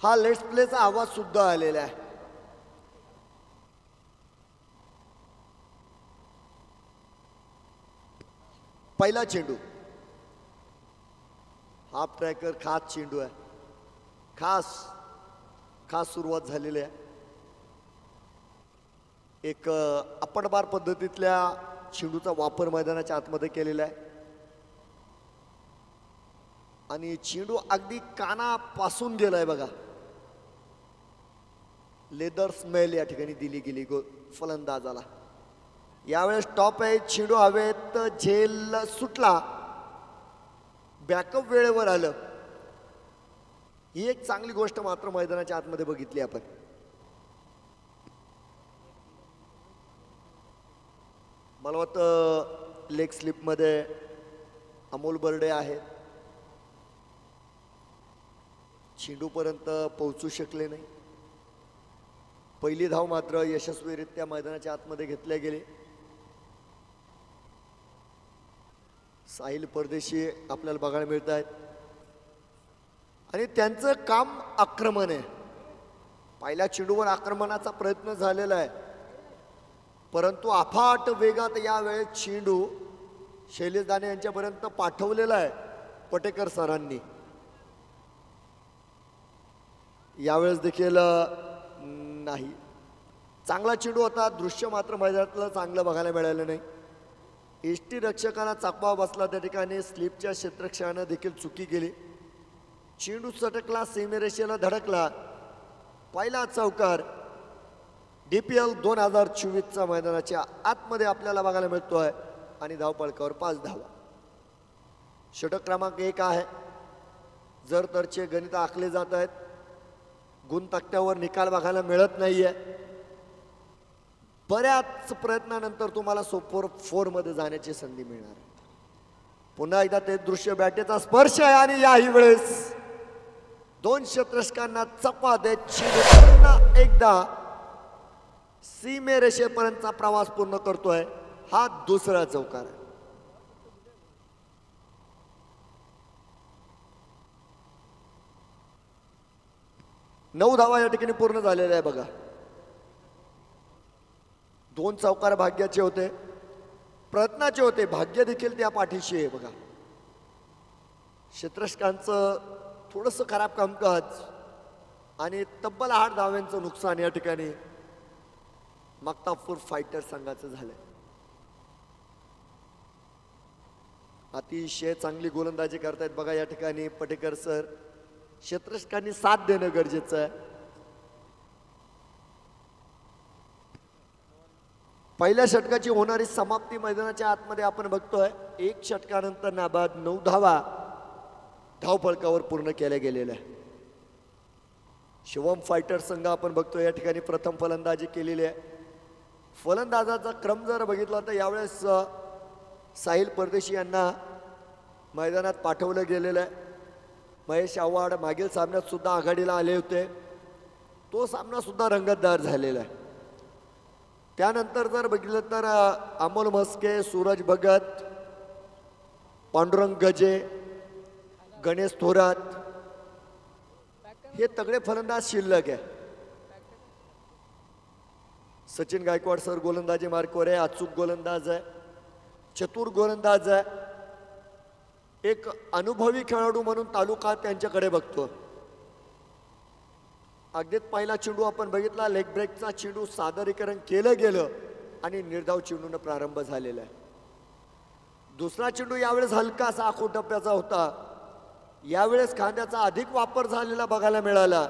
हा लेट्स प्लेचा आवाज सुद्धा आलेला आहे. पहिला चेंडू हाफ ट्रॅकर खास चेंडू आहे. खास सुरुवात झालेली आहे. एक अपडबार पद्धतीतल्या चेंडूचा वापर मैदानाच्या आतमध्ये केलेला आहे आणि चेंडू अगदी कानापासून गेलाय बघा. लेदर स्मेल या ठिकाणी दिली गेली फलंदाजाला. यावेळेस टॉप आहे. चेंडू हवेत झेल सुटला. बॅकअप वेळेवर आलं. ही एक चांगली गोष्ट मात्र मैदानाच्या आतमध्ये बघितली आपण. मला वाटतं लेग स्लिपमध्ये अमोल बर्डे आहे. चेंडूपर्यंत पोहोचू शकले नाही. पहिली धाव मात्र यशस्वीरित्या मैदानाच्या आतमध्ये घेतल्या गेली. साहिल परदेशी आपल्याला बघायला मिळत आहेत आणि त्यांचं काम आक्रमण आहे. पहिल्या चेंडूवर आक्रमणाचा प्रयत्न झालेला आहे परंतु अफाट वेगात यावेळेस चेंडू शैलेश दाने यांच्यापर्यंत पाठवलेला आहे पटेकर सरांनी. यावेळेस देखील नाही. चांगला चेंडू होता. दृश्य मात्र मैदानातलं चांगलं बघायला मिळालं नाही. एसटी रक्षकाला चाकवा बसला. त्या ठिकाणी स्लिपच्या क्षेत्ररक्षकानं देखील चुकी केली. चेंडू सटकला. सीमेरेषेला धडकला. पहिला चौकार DPL 2024चा मैदानाच्या आतमध्ये आपल्याला बघायला मिळतोय आणि धावपळकावर 5 धावा. षटक क्रमांक 1 आहे. जर तरचे गणित आखले जात आहेत. गुण तक्त्यावर निकाल बघायला मिळत नाहीये. बऱ्याच प्रयत्नानंतर तुम्हाला सुपर 4 मध्ये जाण्याची संधी मिळणार. पुन्हा एकदा ते दृश्य. बॅटेचा स्पर्श आहे आणि याही वेळेस 2 क्षेत्ररक्षकांना चकवा देत चेंडू पुन्हा एकदा सीमेरेषेपर्यंतचा प्रवास पूर्ण करतोय. हा दुसरा चौकार आहे. नऊ धावा या ठिकाणी पूर्ण झालेल्या आहे बघा. 2 चौकार भाग्याचे होते. प्रयत्नाचे होते. भाग्य देखील त्या पाठीशी आहे बघा. क्षेत्ररक्षकांचं थोडंसं खराब कामकाज आणि तब्बल 8 धाव्यांचं नुकसान या ठिकाणी मक्तापूर फायटर संघाचं झालंय. अतिशय चांगली गोलंदाजी करतायत बघा या ठिकाणी पटेकर सर. क्षेत्ररक्षकांनी साथ देणं गरजेचं आहे. पहिल्या षटकाची होणारी समाप्ती मैदानाच्या आतमध्ये आपण बघतोय. 1 षटकानंतर नाबाद 9 धावा धावफलकावर पूर्ण केल्या गेलेल्या आहे. शिवम फायटर संघ आपण बघतोय या ठिकाणी प्रथम फलंदाजी केलेली आहे. फलंदाजाचा क्रम जर बघितला तर यावेळेस साहिल परदेशी यांना मैदानात पाठवलं गेलेलं आहे. महेश आव्हाड मागील सामन्यात सुद्धा आघाडीला आले होते. तो सामना सुद्धा रंगतदार झालेला आहे. त्यानंतर जर बघितलं तर अमोल म्हस्के, सूरज भगत, पांडुरंग गजे, गणेश थोरात हे तगडे फलंदाज शिल्लक आहे. सचिन गायकवाड सर गोलंदाजी मार्कवर आहे. अचूक गोलंदाज आहे. चतुर गोलंदाज आहे. एक अनुभवी खेळाडू म्हणून तालुका त्यांच्याकडे बघतो. अगदीच पहिला चेंडू आपण बघितला. लेग ब्रेकचा चेंडू सादरीकरण केलं गेलं आणि निर्धाव चेंडून प्रारंभ झालेला आहे. दुसरा चेंडू यावेळेस हलकासा आखूट टप्प्याचा होता. यावेळेस खांद्याचा अधिक वापर झालेला बघायला मिळाला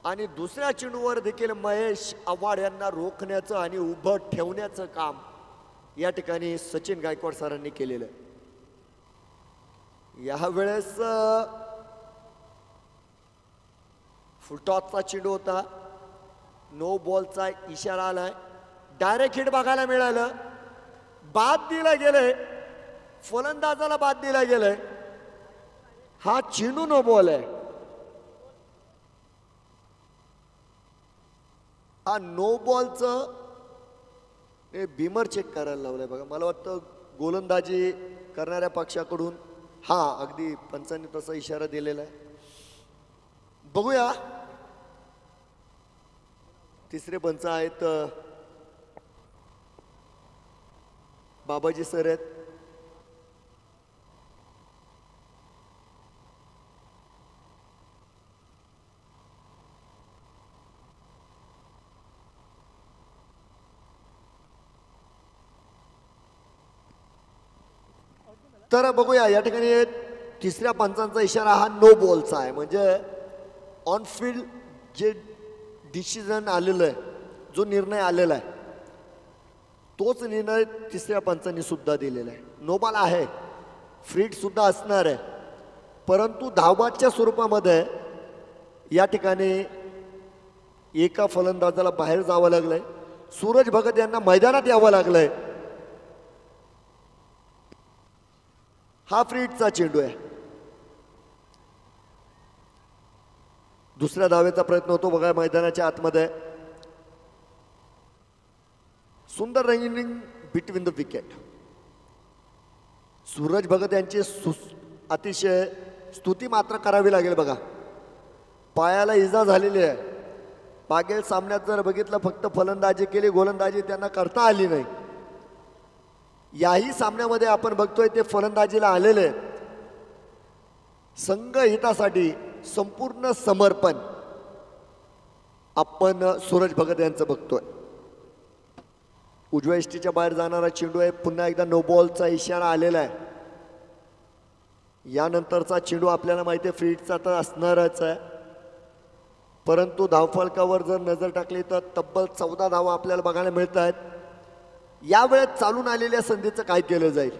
आणि दुसऱ्या चेंडूवर देखील महेश आव्हाड यांना रोखण्याचं आणि उभं ठेवण्याचं काम या ठिकाणी सचिन गायकवाड सरांनी केलेलं आहे. यावेळेस फुलटॉसचा चेंडू होता. नो बॉलचा इशारा आलाय. डायरेक्ट हिट बघायला मिळालं. बाद दिला गेले. फलंदाजाला बाद दिला गेलाय. हा चेंडू नो बॉल आहे. हा नो बॉलचं बीमर चेक करायला लावलंय बघा. मला वाटतं गोलंदाजी करणाऱ्या पक्षाकडून हा अगदी पंचांनी तसा इशारा दिलेला आहे. बघूया तिसरे पंच आहेत बाबाजी सर आहेत. तर बघूया या ठिकाणी तिसऱ्या पंचांचा इशारा हा नो बॉलचा आहे. म्हणजे ऑन फील्ड जे डिसिजन आलेलं आहे, जो निर्णय आलेला आहे तोच निर्णय तिसऱ्या पंचांनी सुद्धा दिलेला आहे. नो बॉल आहे, फ्रीड सुद्धा असणार आहे, परंतु धावबादच्या स्वरूपामध्ये या ठिकाणी एका फलंदाजाला बाहेर जावं लागलंय. सूरज भगत यांना मैदानात यावं लागलंय. हा फ्रीडचा चेंडू आहे. दुसऱ्या धावेचा प्रयत्न होतो बघा मैदानाच्या आतमध्ये. सुंदर running between the wicket. Suraj Bhagat यांची अतिशय स्तुती मात्र करावी लागेल बघा. पायाला इजा झालेली आहे. मागील सामन्यात जर बघितलं फक्त फलंदाजी केली, गोलंदाजी त्यांना करता आली नाही. याही सामन्यामध्ये आपण बघतोय ते फलंदाजीला आलेले संघ हितासाठी संपूर्ण समर्पण आपण सूरज भगत यांचं बघतोय. उजव्या इष्टीच्या बाहेर जाणारा चेंडू आहे. पुन्हा एकदा नो बॉलचा इशारा आलेला आहे. यानंतरचा चेंडू आपल्याला माहिती आहे फ्रीडचा तर असणारच आहे, परंतु धावफलकावर जर नजर टाकली तर तब्बल 14 धावा आपल्याला बघायला मिळत आहेत. यावेळेस चालून आलेल्या संधीचं काय केलं जाईल.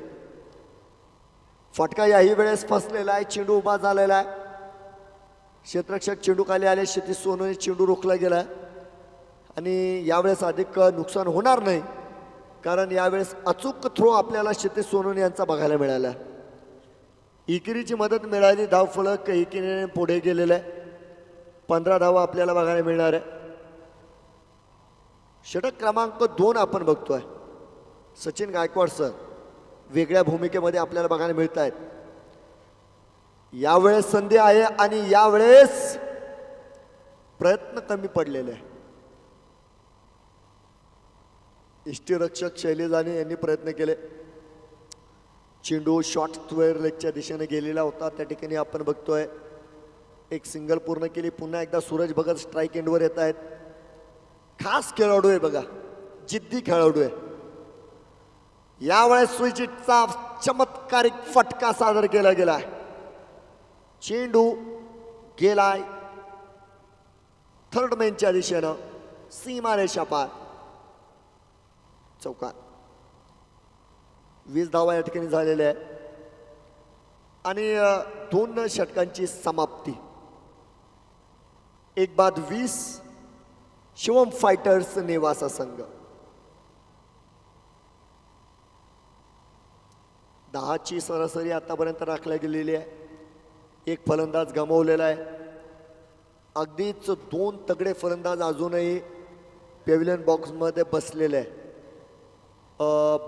फटका याही वेळेस फसलेला आहे. चेंडू उभा झालेला आहे. क्षेत्ररक्षक चेंडू खाली आले. क्षितिज सोनवणे चेंडू रोखला गेला आणि यावेळेस अधिक नुकसान होणार नाही, कारण यावेळेस अचूक थ्रो आपल्याला क्षितिज सोनवणे यांचा बघायला मिळाला. इकिरीची मदत मिळाली. धावफलक इकिरीने पुढे गेलेला आहे. 15 धावा आपल्याला बघायला मिळणार आहे. षटक क्रमांक 2 आपण बघतोय. सचिन गायकवाड सर वेगळ्या भूमिकेमध्ये आपल्याला बघायला मिळत आहेत. यावेळेस संधी आहे आणि यावेळेस प्रयत्न कमी पडलेले आहे. इष्टिरक्षक शैलेजाने यांनी प्रयत्न केले. चेंडू शॉर्ट स्क्वेअर लेगच्या दिशेने गेलेला होता. त्या ठिकाणी आपण बघतोय एक सिंगल पूर्ण केली. पुन्हा एकदा सूरज भगत स्ट्राईक एंडवर येत आहेत. खास खेळाडू आहे बघा, जिद्दी खेळाडू आहे. यावेळेस स्विचिटचा चमत्कारिक फटका सादर केला गेलाय. चेंडू गेलाय थर्ड मॅनच्या दिशेनं सीमारेषा पार. चौकार. 20 धावा या ठिकाणी झालेल्या आहे आणि 2 षटकांची समाप्ती. एक बाद 20 शिवम फायटर्स नेवासा संघ. 10ची सरासरी आतापर्यंत राखल्या गेलेली आहे. एक फलंदाज गमावलेला आहे. अगदीच 2 तगडे फलंदाज अजूनही पेव्हिलियन बॉक्समध्ये बसलेले आहे.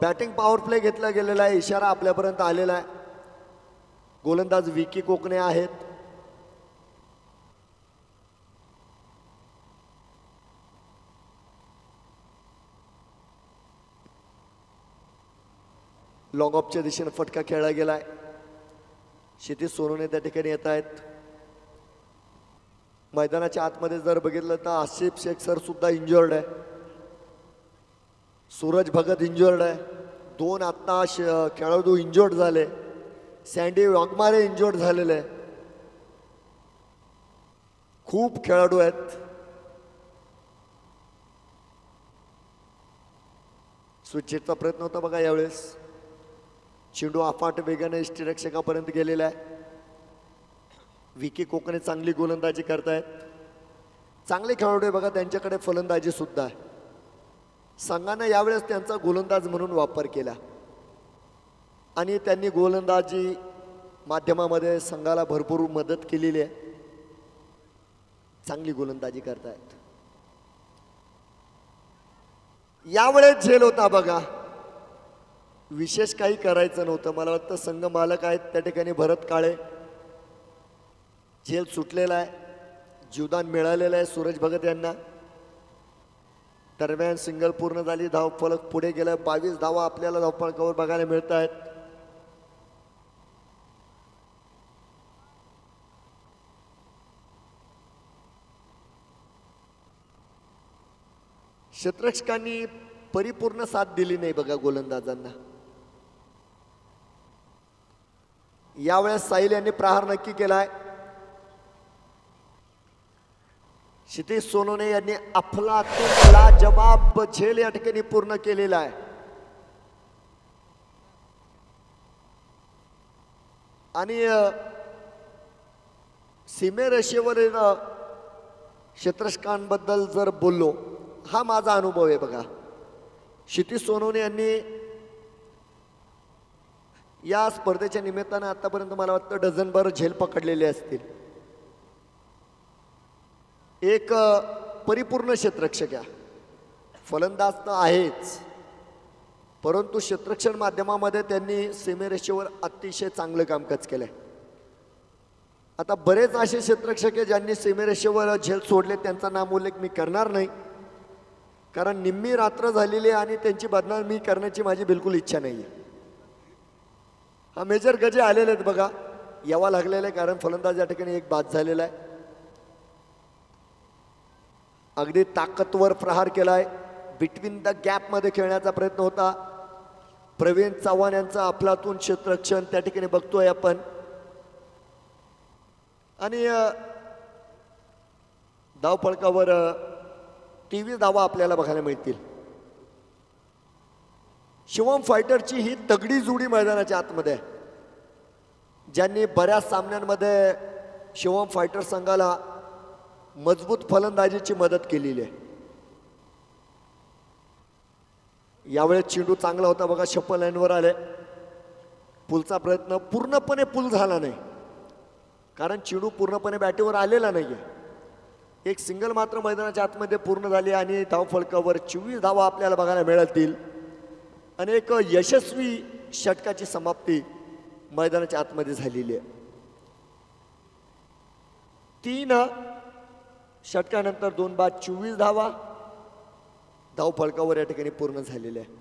बॅटिंग पॉवर प्ले घेतला गेलेला आहे. इशारा आपल्यापर्यंत आलेला आहे. गोलंदाज विकी कोकणे आहेत. लॉंग ऑफच्या दिशेने फटका खेळला गेलाय. क्षितिज सोनवणे त्या ठिकाणी येत आहेत. मैदानाच्या आतमध्ये जर बघितलं तर आसिफ शेख सर सुद्धा इंजर्ड आहे. सूरज भगत इंजर्ड आहे. 2 आत्ता खेळाडू इंजर्ड झाले. सँडी वाघमारे इंजर्ड झालेले आहे. खूप खेळाडू आहेत. स्विचचा प्रयत्न होता बघा. यावेळेस चेंडू अफाट वेगाने इष्टिरक्षकापर्यंत गेलेला आहे. विकी कोकणे चांगली गोलंदाजी करतायत. चांगले खेळाडू आहे बघा. त्यांच्याकडे फलंदाजी सुद्धा आहे. संघानं यावेळेस त्यांचा गोलंदाज म्हणून वापर केला आणि त्यांनी गोलंदाजी माध्यमामध्ये संघाला भरपूर मदत केलेली आहे. चांगली गोलंदाजी करतायत. यावेळेस झेल होता बघा. विशेष काही करायचं नव्हतं. मला वाटतं संघ मालक आहेत त्या ठिकाणी भरत काळे. झेल सुटलेला आहे. जीवदान मिळालेलं आहे सूरज भगत यांना. दरम्यान सिंगल पूर्ण झाली, धावफलक पुढे गेलं. 22 धावा आपल्याला धावफलकावर बघायला मिळत आहेत. क्षेत्ररक्षकांनी परिपूर्ण साथ दिली नाही बघा गोलंदाजांना. यावेळेस साहिल यांनी प्रहार नक्की केलाय. क्षितिज सोनवणे यांनी अफलातून लाजवाब झेल या ठिकाणी पूर्ण केलेला आहे. आणि सीमेरेषेवरील क्षेत्ररक्षकांबद्दल जर बोललो, हा माझा अनुभव आहे बघा. क्षितिज सोनवणे यांनी या स्पर्धेच्या निमित्तानं आतापर्यंत मला वाटतं डझनभर झेल पकडलेले असतील. एक परिपूर्ण क्षेत्ररक्षक आहे. फलंदाज तर आहेच, परंतु क्षेत्ररक्षण माध्यमामध्ये त्यांनी सीमेरेषेवर अतिशय चांगलं कामकाज केलंय. आता बरेच असे क्षेत्ररक्षक आहे ज्यांनी सीमेरेषेवर झेल सोडले, त्यांचा नामोल्लेख मी करणार नाही, कारण निम्मी रात्र झालेली आणि त्यांची बदनामी करण्याची माझी बिलकुल इच्छा नाही आहे. हा मेजर गजे आलेले आहेत बघा, यावा लागलेला आहे, कारण फलंदाज या ठिकाणी एक बाद झालेला आहे. अगदी ताकदवर प्रहार केलाय. बिटवीन द गॅपमध्ये खेळण्याचा प्रयत्न होता. प्रवीण चव्हाण यांचा अफलातून क्षेत्ररक्षण त्या ठिकाणी बघतोय आपण. आणि धावफलकावर 23 धावा आपल्याला बघायला मिळतील. शिवम फायटरची ही तगडी जोडी मैदानाच्या आतमध्ये आहे, ज्यांनी बऱ्याच सामन्यांमध्ये शिवम फायटर संघाला मजबूत फलंदाजीची मदत केलेली आहे. यावेळेस चेंडू चांगला होता बघा, शप्पल लाईनवर आले. पुलचा प्रयत्न पूर्णपणे पूल झाला नाही, कारण चेंडू पूर्णपणे बॅटीवर आलेला नाहीये. एक सिंगल मात्र मैदानाच्या आतमध्ये पूर्ण झाली आणि धावफलकावर 24 धावा आपल्याला बघायला मिळतील. आणि एक यशस्वी षटकाची समाप्ती मैदानाच्या आतमध्ये झालेली आहे. 3 षटकानंतर 2 बाद 24 धावा धावफलकावर या ठिकाणी पूर्ण झालेल्या आहे.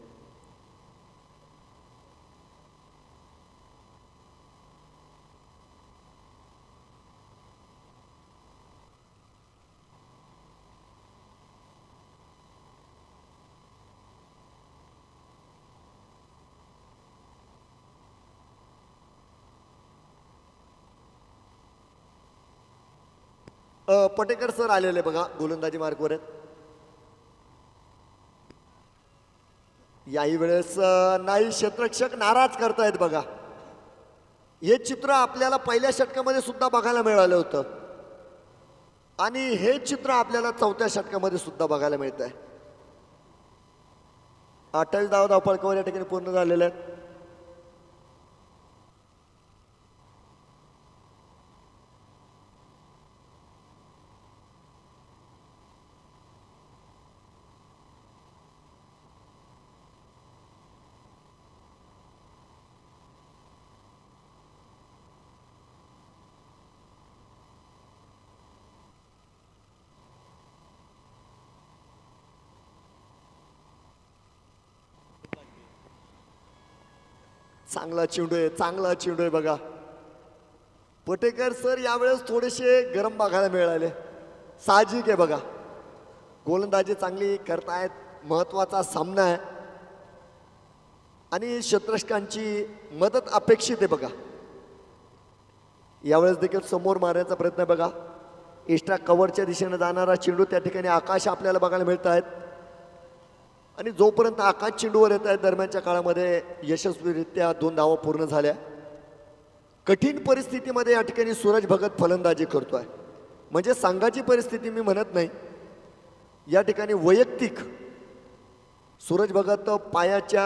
पटेकर सर आलेले बघा, गोलंदाजी मार्कवर आहेत. याही वेळेस नाही, क्षेत्ररक्षक नाराज करतायत बघा. हे चित्र आपल्याला पहिल्या षटकामध्ये सुद्धा बघायला मिळालं होतं आणि हे चित्र आपल्याला 4थ्या षटकामध्ये सुद्धा बघायला मिळत आहे. 28 धावा धावफलकावर या ठिकाणी पूर्ण झालेल्या आहेत. चांगला चेंडू आहे, चांगला चेंडू आहे बघा. पटेकर सर यावेळेस थोडेसे गरम बघायला मिळाले, साहजिक आहे बघा. गोलंदाजी चांगली करतायत, महत्वाचा सामना आहे आणि क्षेत्ररक्षकांची मदत अपेक्षित आहे बघा. यावेळेस देखील समोर मारण्याचा प्रयत्न आहे बघा. एक्स्ट्रा कव्हरच्या दिशेने जाणारा चेंडू त्या ठिकाणी आकाश आपल्याला बघायला मिळत आहेत. आणि जोपर्यंत आकाश चेंडूवर येत आहेत, दरम्यानच्या काळामध्ये यशस्वीरित्या 2 धावा पूर्ण झाल्या. कठीण परिस्थितीमध्ये या ठिकाणी सूरज भगत फलंदाजी करतोय, म्हणजे संघाची परिस्थिती मी म्हणत नाही, या ठिकाणी वैयक्तिक सूरज भगत पायाच्या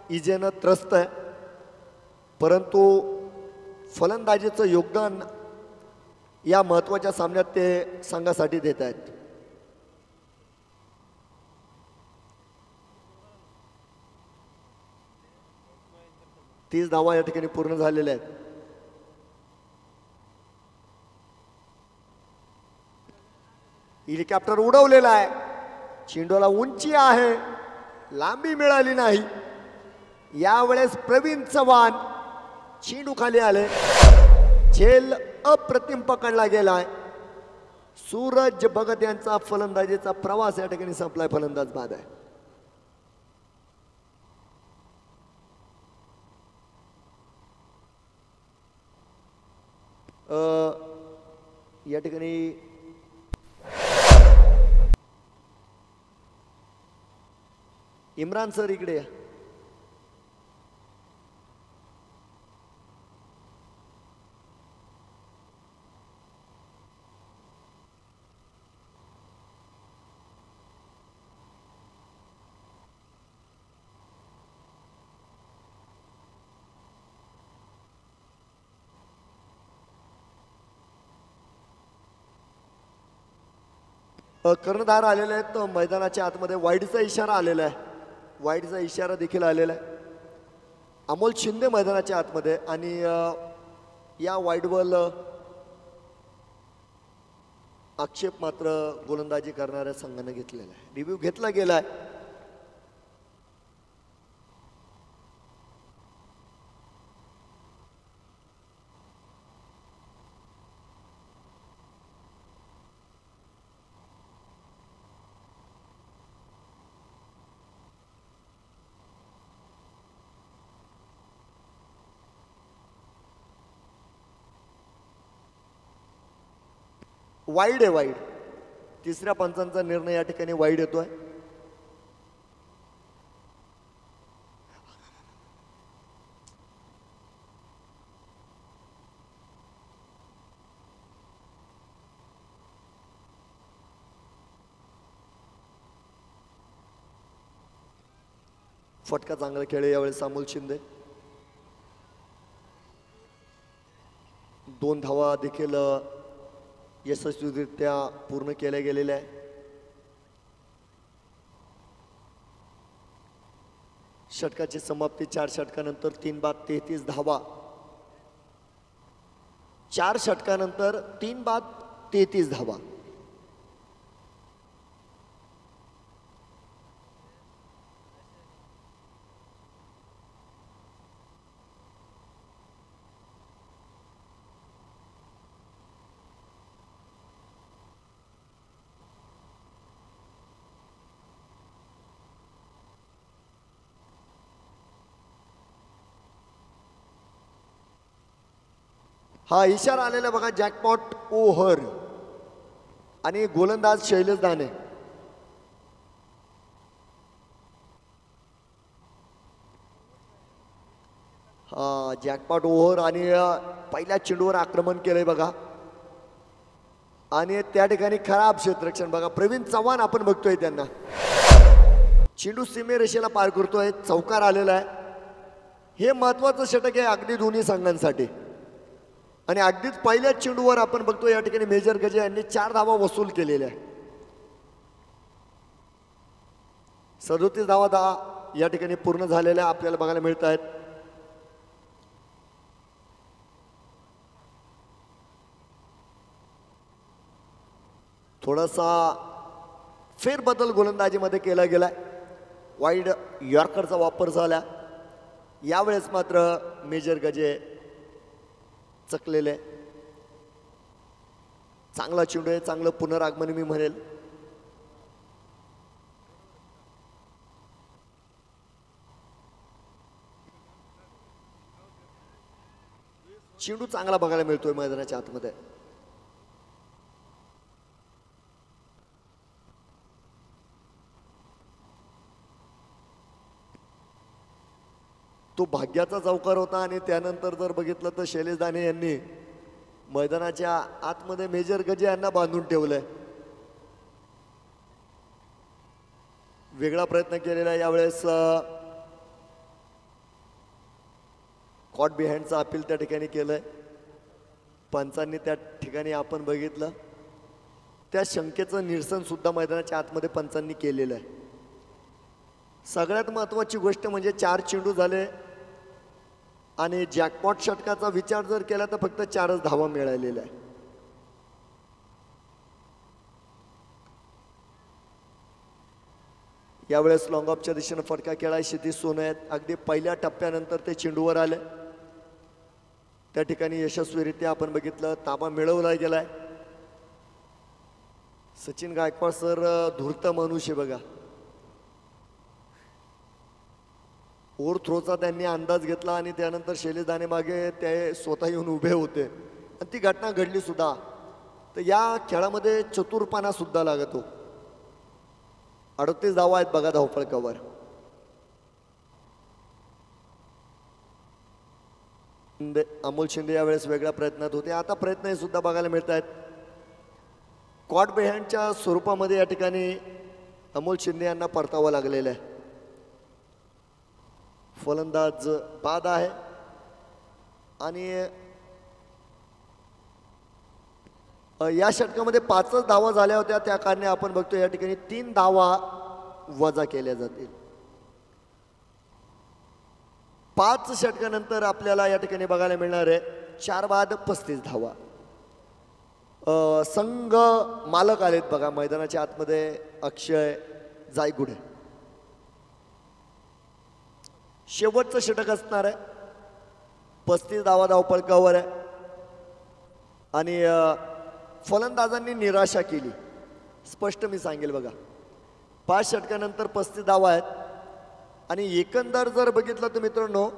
इजेनं त्रस्त आहे, परंतु फलंदाजीचं योगदान या महत्त्वाच्या सामन्यात ते संघासाठी देत आहेत. तीस धावा या ठिकाणी पूर्ण झालेल्या आहेत. हेलिकॉप्टर उडवलेला आहे, चेंडूला उंची आहे, लांबी मिळाली नाही. यावेळेस प्रवीण चव्हाण चेंडू खाली आले, झेल अप्रतिम पकडला गेलाय. सूरज भगत यांचा फलंदाजीचा प्रवास या ठिकाणी संपलाय. फलंदाज बाद आहे. या ठिकाणी इम्रान सर इकडे या. कर्णधार आलेले आहेत मैदानाच्या आतमध्ये. वाईडचा इशारा आलेला आहे. वाईडचा इशारा देखील आलेला आहे. अमोल शिंदे मैदानाच्या आतमध्ये आणि या वाईडवर आक्षेप मात्र गोलंदाजी करणाऱ्या संघाने घेतलेला आहे. रिव्ह्यू घेतला गेलाय. वाईड आहे. वाईड. तिसऱ्या पंचांचा निर्णय या ठिकाणी वाईड येतोय. फटका चांगला खेळ यावेळेस अमोल शिंदे. 2 धावा देखील यशस्वीरित्या पूर्ण केल्या गेलेल्या आहे. षटकाची समाप्ती 4 षटकानंतर 3 बाद 33 धावा. 4 षटकानंतर 3 बाद 33 धावा. हा इशारा आलेला बघा. जॅकपॉट ओव्हर आणि गोलंदाज शैलेश दाने. हा जॅकपॉट ओव्हर आणि पहिल्या चेंडूवर आक्रमण केलंय बघा. आणि त्या ठिकाणी खराब क्षेत्ररक्षण बघा. प्रवीण चव्हाण आपण बघतोय त्यांना. चेंडू सीमेरेषेला पार करतोय. चौकार आलेला आहे. हे महत्वाचं षटक आहे अगदी दोन्ही संघांसाठी. आणि अगदीच पहिल्याच चेंडूवर आपण बघतो या ठिकाणी मेजर गजे यांनी 4 धावा वसूल केलेल्या आहे. 37 धावा या ठिकाणी पूर्ण झालेल्या आपल्याला बघायला मिळत आहेत. थोडासा फेरबदल गोलंदाजीमध्ये केला गेलाय. वाईड यॉर्करचा वापर झाला. यावेळेस मात्र मेजर गजे चकलेले. चांगला चेंडू आहे. चांगलं पुनरागमन मी म्हणेल. चेंडू चांगला बघायला मिळतोय मैदानाच्या आतमध्ये. तो भाग्याचा चौकार होता. आणि त्यानंतर जर बघितलं तर शैलेश दाने यांनी मैदानाच्या आतमध्ये मेजर गजे यांना बांधून ठेवलंय. वेगळा प्रयत्न केलेला यावेळेस. कॉट बिहाइंडचा अपील त्या ठिकाणी केलंय. पंचांनी त्या ठिकाणी आपण बघितलं त्या शंकेचं निरसन सुद्धा मैदानाच्या आतमध्ये पंचांनी केलेलं आहे. सगळ्यात महत्त्वाची गोष्ट म्हणजे 4 चेंडू झाले आणि जॅकपॉट षटकाचा विचार जर केला तर फक्त 4च धावा मिळालेल्या आहे. यावेळेस लॉंग ऑफच्या दिशेनं फटका खेळाय क्षितिज सोन आहेत. अगदी पहिल्या टप्प्यानंतर ते चेंडूवर आले. त्या ठिकाणी यशस्वीरित्या आपण बघितलं ताबा मिळवला गेलाय. सचिन गायकवाड सर धूर्त मनुष्य बघा. ओव्हर थ्रोचा त्यांनी अंदाज घेतला आणि त्यानंतर शैलेश दाणे मागे ते स्वतः येऊन उभे होते आणि ती घटना घडली सुद्धा. तर या खेळामध्ये चतुरपणा सुद्धा लागतो. 38 धावा आहेत बघा धावफलकावर. अमोल शिंदे यावेळेस वेगळ्या प्रयत्नात होते. आता प्रयत्न हे सुद्धा बघायला मिळत आहेत. कॉट बेहँडच्या स्वरूपामध्ये या ठिकाणी अमोल शिंदे यांना परतावं लागलेलं आहे. फलंदाज बाद आहे आणि या षटकामध्ये 5च धावा झाल्या होत्या. त्या कारणे आपण बघतो या ठिकाणी 3 धावा वजा केल्या जातील. 5 षटकानंतर आपल्याला या ठिकाणी बघायला मिळणार आहे 4 बाद 35 धावा. संघ मालक आलेत बघा मैदानाच्या आतमध्ये. अक्षय जायगुडे शेवटचं षटक असणार आहे. 35 धावा धावफलकावर आहे आणि फलंदाजांनी निराशा केली. स्पष्ट मी सांगेल बघा 5 षटकानंतर 35 धावा आहेत आणि एकंदर जर बघितलं तर मित्रांनो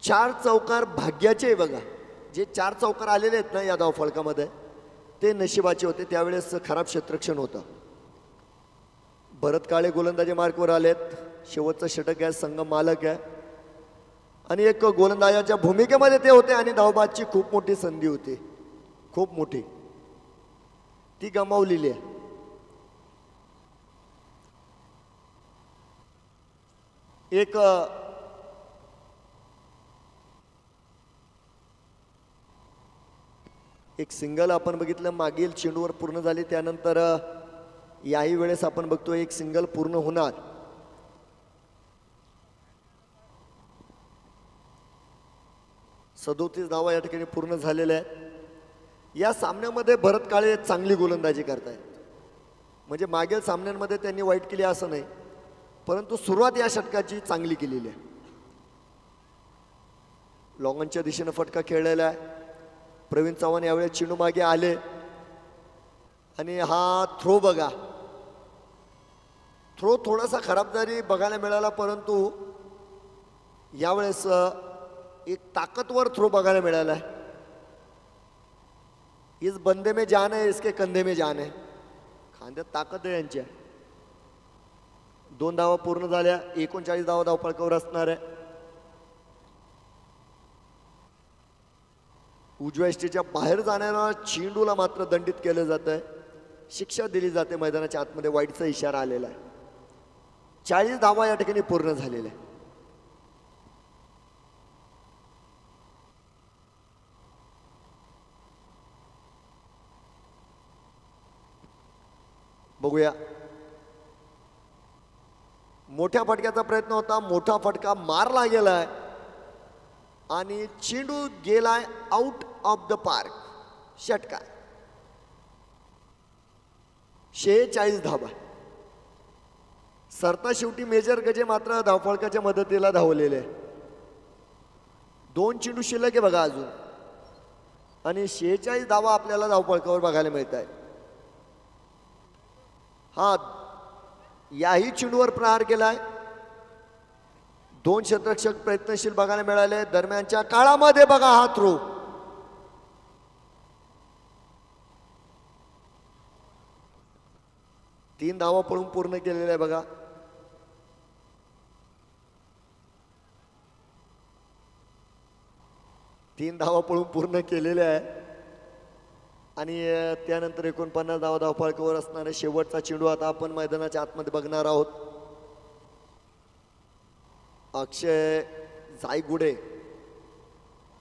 4 चौकार भाग्याचे बघा. जे 4 चौकार आलेले आहेत ना या धावफलकामध्ये ते नशिबाचे होते. त्यावेळेस खराब क्षेत्ररक्षण होतं. भरत काळे गोलंदाजी मार्कवर आलेत. शेवटचं षटक आहे. संघ मालक आहे आणि एक गोलंदाजाच्या भूमिकेमध्ये ते होते आणि धावबादची खूप मोठी संधी होती. खूप मोठी ती गमावलेली आहे. एक सिंगल आपण बघितलं मागील चेंडूवर पूर्ण झाली. त्यानंतर याही वेळेस आपण बघतो एक सिंगल पूर्ण होणार. सदोतीस धावा या ठिकाणी पूर्ण झालेल्या आहेत. या सामन्यामध्ये भरत काळे चांगली गोलंदाजी करतायत. म्हणजे मागील सामन्यांमध्ये त्यांनी वाईट केली असं नाही, परंतु सुरुवात या षटकाची चांगली केलेली आहे. लॉंगनच्या दिशेनं फटका खेळलेला आहे. प्रवीण चव्हाण यावेळेस चेंडू मागे आले आणि हा थ्रो बघा. थ्रो थोडासा खराब जरी बघायला मिळाला परंतु यावेळेस एक ताकदवर थ्रो बघायला मिळाला आहे. इस बंदे में जान है, इसके कंधे में जान है. खांद्यात ताकद आहे यांच्या. 2 धावा पूर्ण झाल्या. 39 धावा धावफलकावर असणार आहे. उजव्या यष्टीच्या बाहेर जाणाऱ्या चेंडूला मात्र दंडित केलं जात आहे. शिक्षा दिली जाते. मैदानाच्या आतमध्ये वाईटचा इशारा आलेला आहे. 40 धावा या ठिकाणी पूर्ण झालेल्या आहे. बघूया. मोठ्या फटक्याचा प्रयत्न होता. मोठा फटका मारला गेलाय आणि चेंडू गेलाय आउट ऑफ द पार्क. षटकार. 46 धावा. सरता शेवटी मेजर गजे मात्र धावफलकाच्या मदतीला धावलेले. 2 चेंडू शिल्लक आहे बघा अजून आणि 46 धावा आपल्याला धावफलकावर बघायला मिळत आहेत. हा याही चेंडूवर प्रहार केलाय. 2 क्षेत्ररक्षक प्रयत्नशील बघायला मिळाले. दरम्यानच्या काळामध्ये बघा हा थ्रो. तीन धावा पळून पूर्ण केलेला आहे बघा. तीन धावा पळून पूर्ण केलेल्या आहे आणि त्यानंतर 49 धावा धावफलकावर असणारे शेवटचा चेंडू आता आपण मैदानाच्या आतमध्ये बघणार आहोत. अक्षय जायगुडे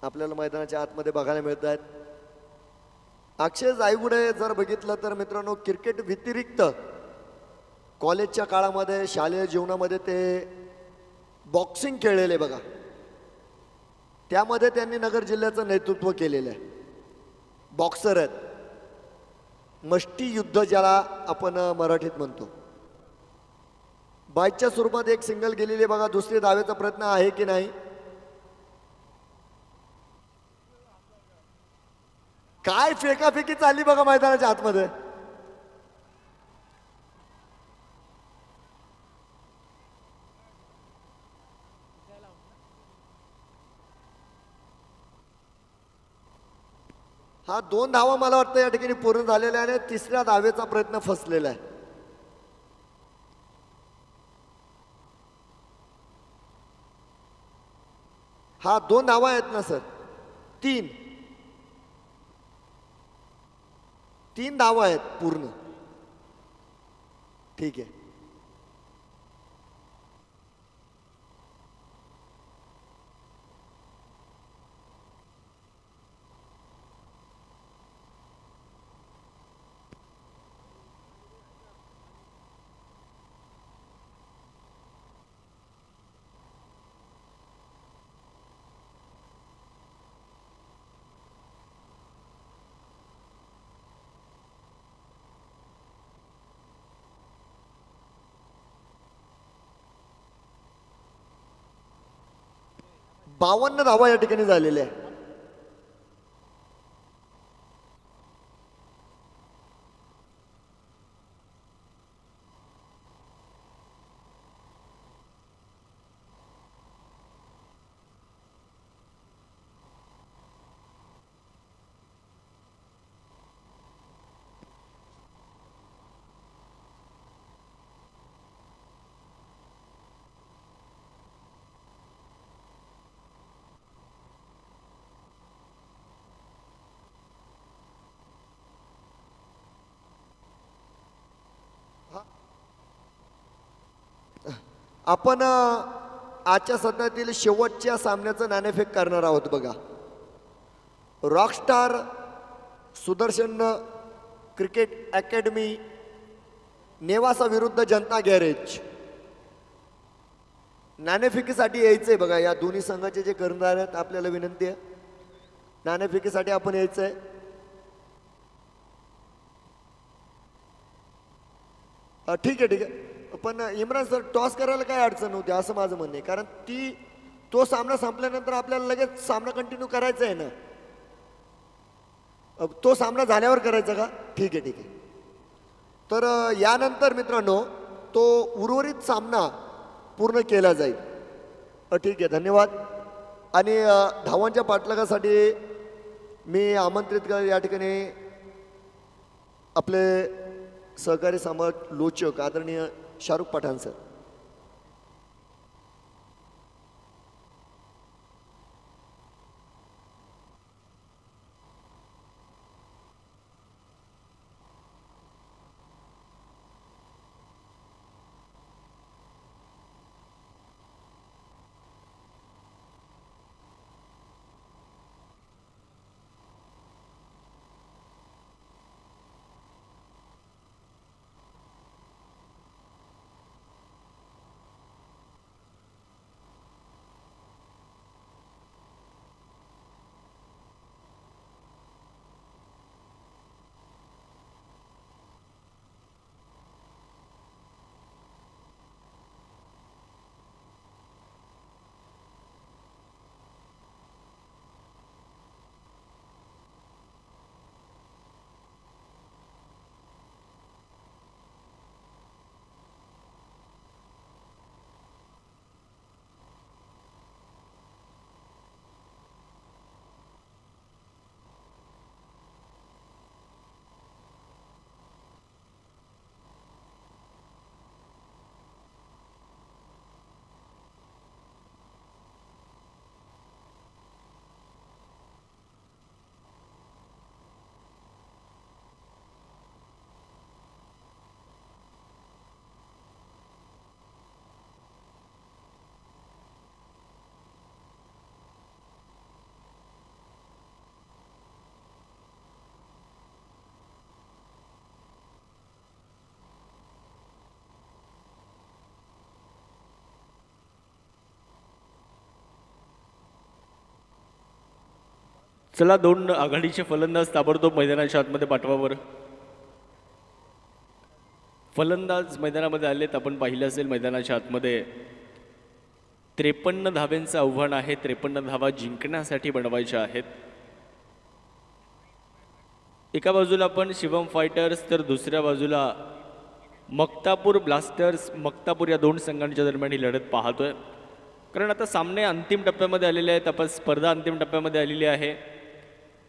आपल्याला मैदानाच्या आतमध्ये बघायला मिळत आहेत. अक्षय जायगुडे जर बघितलं तर मित्रांनो क्रिकेट व्यतिरिक्त कॉलेजच्या काळामध्ये शालेय जीवनामध्ये ते बॉक्सिंग खेळलेले बघा. त्यामध्ये त्यांनी नगर जिल्ह्याचं नेतृत्व केलेलं आहे. बॉक्सर आहेत. मष्टी युद्ध ज्याला आपण मराठीत म्हणतो. बाईकच्या स्वरूपात एक सिंगल गेलेली आहे बघा. दुसरी धावेचा प्रयत्न आहे की नाही? काय फेकाफेकी चालली बघा मैदानाच्या आतमध्ये. हा 2 धावा मला वाटतं या ठिकाणी पूर्ण झालेल्या आहे. तिसऱ्या धावेचा प्रयत्न फसलेला आहे. हा 2 धावा आहेत ना सर? 3 धावा आहेत पूर्ण. ठीक आहे. बावन्न धावा या ठिकाणी झालेल्या आहे. आपण आजच्या सत्रातील शेवटच्या सामन्याचं नाणेफेक करणार आहोत बघा. Rockstar Sudarshan Cricket Academy Newasa विरुद्ध जनता गॅरेज. नाणेफेकीसाठी यायचंय बघा. या दोन्ही संघाचे जे कर्णधार आहेत आपल्याला विनंती आहे नाणेफेकीसाठी आपण यायचंय. ठीक आहे ठीक आहे. पण इम्रान सर टॉस करायला काय अडचण नव्हती असं माझं म्हणणं आहे. कारण तो सामना संपल्यानंतर आपल्याला लगेच सामना कंटिन्यू करायचा आहे ना. तो सामना झाल्यावर करायचा का? ठीक आहे ठीक आहे. तर यानंतर मित्रांनो तो उर्वरित सामना पूर्ण केला जाईल. ठीक आहे धन्यवाद. आणि धावांच्या पाठलागासाठी मी आमंत्रित या ठिकाणी आपले सहकारी समालोचक आदरणीय शाहरुख पठाण सर. चला 2 आघाडीचे फलंदाज ताबडतोब मैदानाच्या आतमध्ये पाठवा बरं. फलंदाज मैदानामध्ये आलेत. आपण पाहिलं असेल मैदानाच्या आतमध्ये 53 धाव्यांचं आव्हान आहे. 53 धावा जिंकण्यासाठी बनवायच्या आहेत. एका बाजूला आपण शिवम फायटर्स तर दुसऱ्या बाजूला मक्तापूर ब्लास्टर्स मक्तापूर या दोन संघांच्या दरम्यान ही लढत पाहतोय. कारण आता सामने अंतिम टप्प्यामध्ये आलेले आहेत. आपण स्पर्धा अंतिम टप्प्यामध्ये आलेली आहे.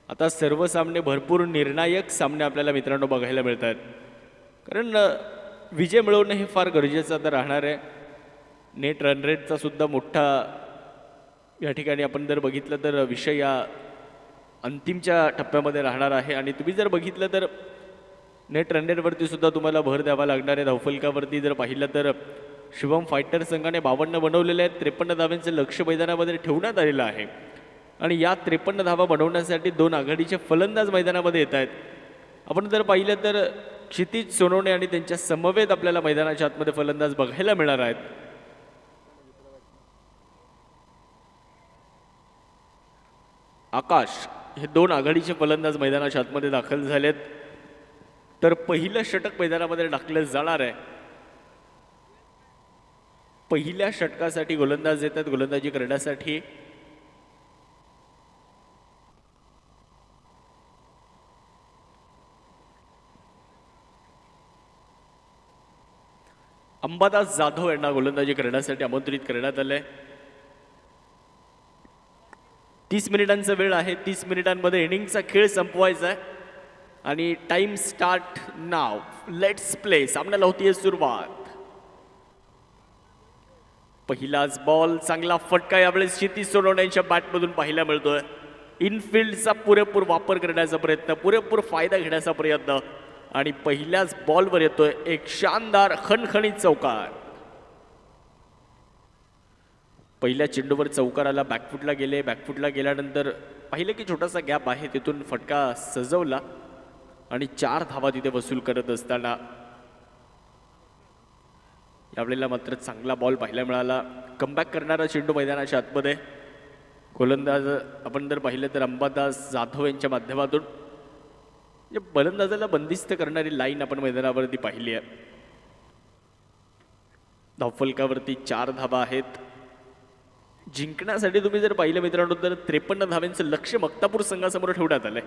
आता सर्व सामने भरपूर निर्णायक सामने आपल्याला मित्रांनो बघायला मिळत आहेत. कारण विजय मिळवणं हे फार गरजेचं आता राहणार आहे. नेट रन रेटचा सुद्धा मोठा या ठिकाणी आपण जर बघितलं तर विषय या अंतिमच्या टप्प्यामध्ये राहणार आहे. आणि तुम्ही जर बघितलं तर नेट रन रेटवरती सुद्धा तुम्हाला भर द्यावा लागणार आहे. धावफलकावरती जर पाहिलं तर शिवम फायटर संघाने 52 बनवलेले आहेत. 53 धावांचं लक्ष मैदानामध्ये ठेवण्यात आलेलं आहे. आणि या 53 धावा बनवण्यासाठी दोन आघाडीचे फलंदाज मैदानामध्ये येत आहेत. आपण जर पाहिलं तर क्षितिज सोनवणे आणि त्यांच्या समवेत आपल्याला मैदानाच्या आतमध्ये फलंदाज बघायला मिळणार आहेत. आकाश हे दोन आघाडीचे फलंदाज मैदानाच्या आतमध्ये दाखल झालेत. तर पहिलं षटक मैदानामध्ये टाकलं जाणार आहे. पहिल्या षटकासाठी गोलंदाज येतात गोलंदाजी करण्यासाठी. अंबादास जाधव यांना गोलंदाजी करण्यासाठी आमंत्रित करण्यात आलंय. 30 मिनिटांचा वेळ आहे. 30 मिनिटांमध्ये इनिंगचा खेळ संपवायचा आहे. आणि time start now. Let's play. सामन्याला होतीये सुरुवात. पहिलाच बॉल चांगला फटका यावेळेस क्षितिज सोनवणेच्या बॅटमधून पाहायला मिळतोय. इनफिल्डचा पुरेपूर वापर करण्याचा प्रयत्न, पुरेपूर फायदा घेण्याचा प्रयत्न आणि पहिल्याच बॉलवर येतोय एक शानदार खणखणीत चौकार. पहिल्या चेंडूवर चौकार आला. बॅकफुटला गेले. बॅकफुटला गेल्यानंतर पाहिलं की छोटासा गॅप आहे, तिथून फटका सजवला आणि 4 धावा तिथे वसूल करत असताना यावेळेला मात्र चांगला बॉल पाहायला मिळाला. कमबॅक करणारा चेंडू मैदानाच्या आतमध्ये. गोलंदाज आपण जर पाहिलं तर अंबादास जाधव यांच्या माध्यमातून फलंदाजाला बंदिस्त करणारी लाईन आपण मैदानावरती पाहिली आहे. धावफलकावरती 4 धावा आहेत. जिंकण्यासाठी तुम्ही जर पाहिलं मित्रांनो तर 53 धाव्यांचं लक्ष मक्तापूर संघासमोर ठेवण्यात आलंय.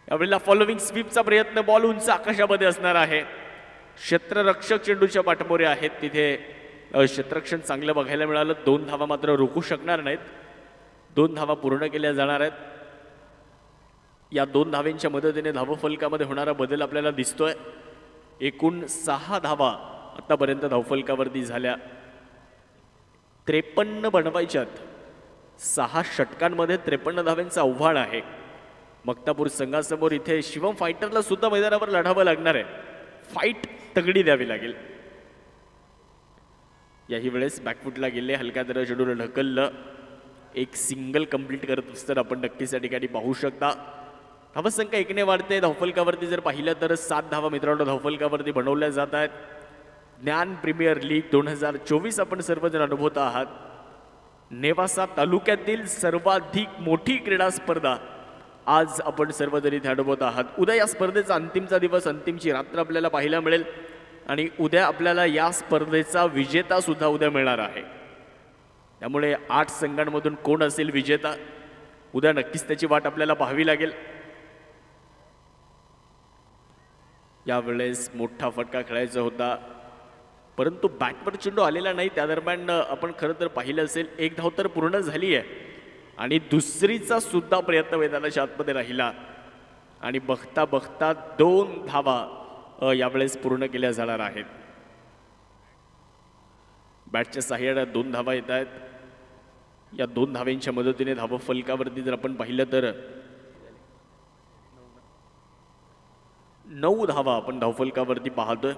यावेळेला फॉलोविंग स्वीपचा प्रयत्न. बॉल उंच आकाशामध्ये असणार आहे. क्षेत्ररक्षक चेंडूच्या पाठमोरे आहेत. तिथे क्षेत्ररक्षण चांगलं बघायला मिळालं. 2 धावा मात्र रोखू शकणार नाहीत. 2 धावा पूर्ण केल्या जाणार आहेत. या 2 धाव्यांच्या मदतीने धावफलकामध्ये होणारा बदल आपल्याला दिसतोय. एकूण 6 धावा आतापर्यंत धावफलकावरती झाल्या. 53 बनवायच्यात. 6 षटकांमध्ये 53 धाव्यांचं आव्हान आहे मक्तापूर संघासमोर. इथे शिवम फायटरला सुद्धा मैदानावर लढावं लागणार आहे. फाईट तगडी द्यावी लागेल. याही वेळेस बॅकफुटला गेले. हलक्या दर चेंडूला ढकललं. एक सिंगल कंप्लीट करत असताना आपण नक्कीच या ठिकाणी पाहू शकता. धावसंख्या 1ने वाढते. धावफलकावरती जर पाहिलं तर 7 धावा मित्रांनो धावफलकावरती बनवल्या जात आहेत. ज्ञान प्रीमियर लीग 2024 आपण सर्वजण अनुभवत आहात. नेवासा तालुक्यातील सर्वाधिक मोठी क्रीडा स्पर्धा आज आपण सर्वजण इथे अनुभवत आहात. उद्या या स्पर्धेचा अंतिमचा दिवस, अंतिमची रात्र आपल्याला पाहायला मिळेल. आणि उद्या आपल्याला या स्पर्धेचा विजेता सुद्धा उद्या मिळणार आहे. त्यामुळे 8 संघांमधून कोण असेल विजेता उद्या नक्कीच त्याची वाट आपल्याला पाहावी लागेल. यावेळेस मोठा फटका खेळायचा होता परंतु बॅटवर चेंडू आलेला नाही. त्या दरम्यान आपण खरं तर पाहिलं असेल 1 धाव तर पूर्ण झाली आहे आणि दुसरीचा सुद्धा प्रयत्न मैदानाच्या आतमध्ये राहिला आणि बघता बघता 2 धावा यावेळेस पूर्ण केल्या जाणार आहेत. बॅटच्या सहाय्याने 2 धावा येत आहेत. या 2 धाव्यांच्या मदतीने धावफलकावरती जर आपण पाहिलं तर 9 धावा आपण धावफलकावरती पाहतोय.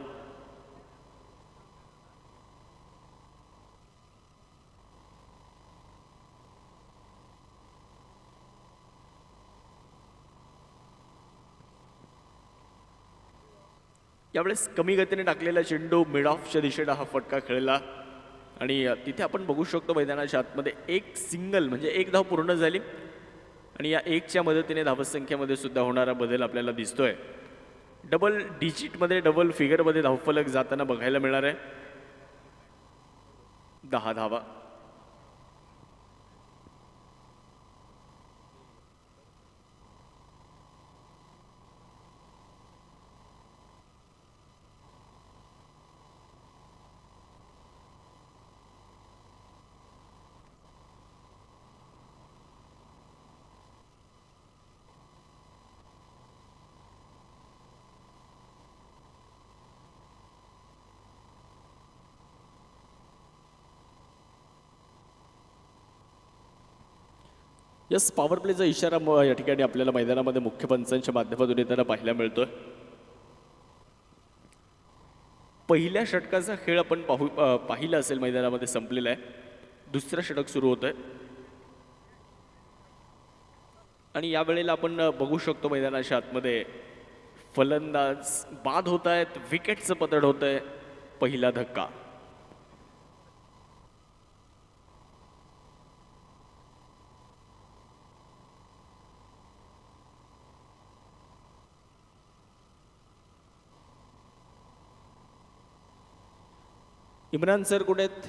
यावेळेस कमी गतीने टाकलेला चेंडू मिड ऑफच्या दिशेला हा फटका खेळला आणि तिथे आपण बघू शकतो मैदानाच्या आतमध्ये एक सिंगल म्हणजे 1 धाव पूर्ण झाली आणि या 1च्या मदतीने धावसंख्येमध्ये सुद्धा होणारा बदल आपल्याला दिसतोय. डबल डिजिटमध्ये डबल फिगरमध्ये धावफलक जाताना बघायला मिळणार आहे. 10 धावा. यस, पॉवर प्लेचा इशारा या ठिकाणी आपल्याला मैदानामध्ये मुख्य पंचांच्या माध्यमातून येताना पाहायला मिळतोय. पहिल्या षटकाचा खेळ आपण पाहिला असेल मैदानामध्ये संपलेला आहे. दुसरं षटक सुरू होत आहे आणि यावेळेला आपण बघू शकतो मैदानाच्या आतमध्ये फलंदाज बाद होत आहेत, विकेटचं पतड होत आहे. पहिला धक्का. इम्रान सर कुठे आहेत?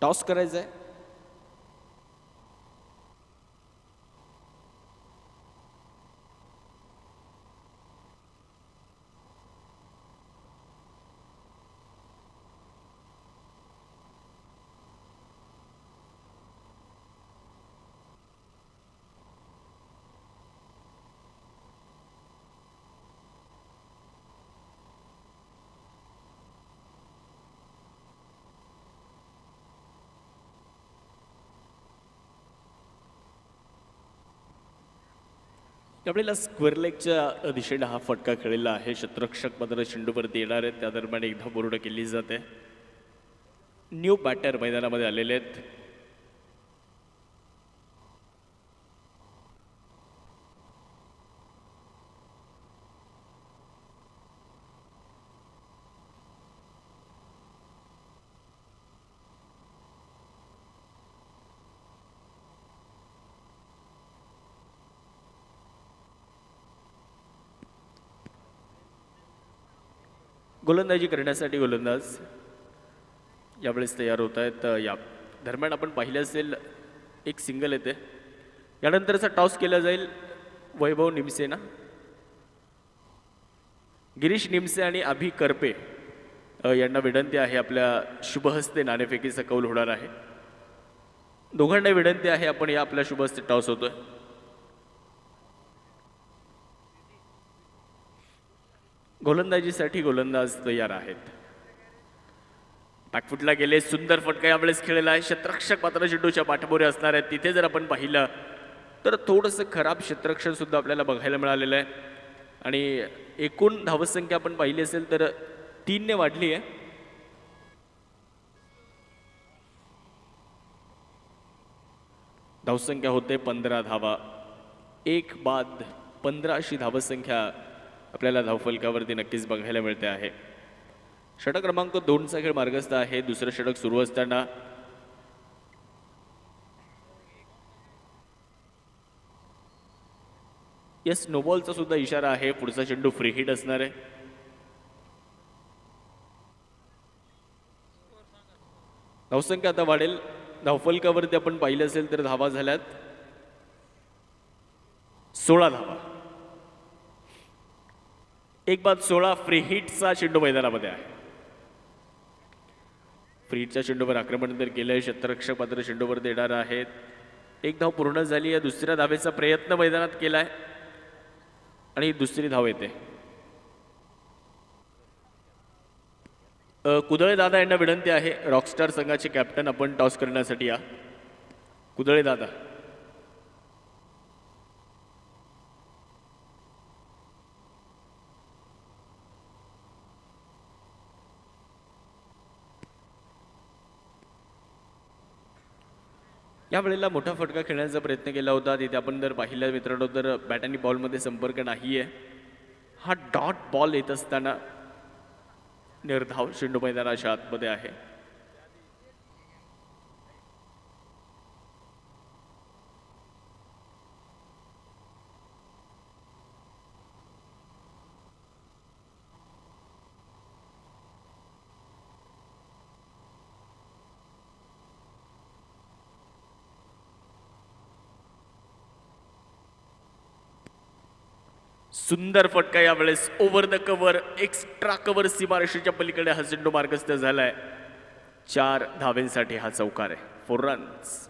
टॉस करायचा आहे. त्यावेळेला स्क्वेअर लेगच्या दिशेने हा फटका खेळलेला आहे. क्षेत्ररक्षक मात्र चेंडूवरती येणार आहेत. त्या दरम्यान एकदा बोर्ड केली जाते. न्यू बॅटर मैदानामध्ये आलेले आहेत. गोलंदाजी करण्यासाठी गोलंदाज यावेळेस तयार होत आहेत. या दरम्यान आपण पाहिलं असेल एक सिंगल येते. यानंतरचा टॉस केला जाईल वैभव निमसेना. गिरीश निमसे आणि अभि करपे यांना विनंती आहे. आपल्या शुभहस्ते नाणेफेकीचा कौल होणार आहे. दोघांना विनंती आहे आपण या आपल्या शुभहस्ते टॉस होतोय. गोलंदाजीसाठी गोलंदाज तयार आहेत. बॅकफुटला गेले. सुंदर फटका यावेळेस खेळलेला आहे. क्षेत्ररक्षक मात्र चेंडूच्या पाठमोरे असणार आहेत. तिथे जर आपण पाहिलं तर थोडंसं खराब क्षेत्ररक्षण सुद्धा आपल्याला बघायला मिळालेलं आहे आणि एकूण धावसंख्या आपण पाहिली असेल तर 3 ने वाढली आहे. धावसंख्या होते 15 धावा. 1 बाद 15 अशी धावसंख्या आपल्याला धावफलकावरती नक्कीच बघायला मिळते आहे. षटक क्रमांक 2चा खेळ मार्गस्थ आहे. दुसरं षटक सुरू असताना यस, नोबॉलचा सुद्धा इशारा आहे. पुढचा चेंडू फ्री हिट असणार आहे. धावसंख्या आता वाढेल. धावफलकावरती आपण पाहिलं असेल तर धावा झाल्यात 16 धावा. 1 बाद 16. फ्री हिटचा चेंडू मैदानामध्ये आहे. फ्री हिटच्या चेंडूवर आक्रमण तर केलंय. क्षेत्ररक्षक मात्र चेंडूवर देणार आहेत. 1 धाव पूर्ण झाली आहे. दुसऱ्या धावेचा प्रयत्न मैदानात केलाय आणि दुसरी धाव येते. कुदळे दादा यांना विनंती आहे. रॉकस्टार संघाचे कॅप्टन आपण टॉस करण्यासाठी या. कुदळे दादा. यावेळेला मोठा फटका खेळण्याचा प्रयत्न केला होता. तिथे आपण जर पाहिलं मित्रांनो तर बॅट आणि बॉलमध्ये संपर्क नाही आहे. हा डॉट बॉल येत असताना निर्धाव चेंडू मैदानाच्या आतमध्ये आहे. सुंदर फटका यावेळेस over the cover extra cover सीमारेषेच्या पलीकडे हा चेंडू मार्गस्थ झालाय. 4 धावेंसाठी हा चौकार आहे. 4 रन्स.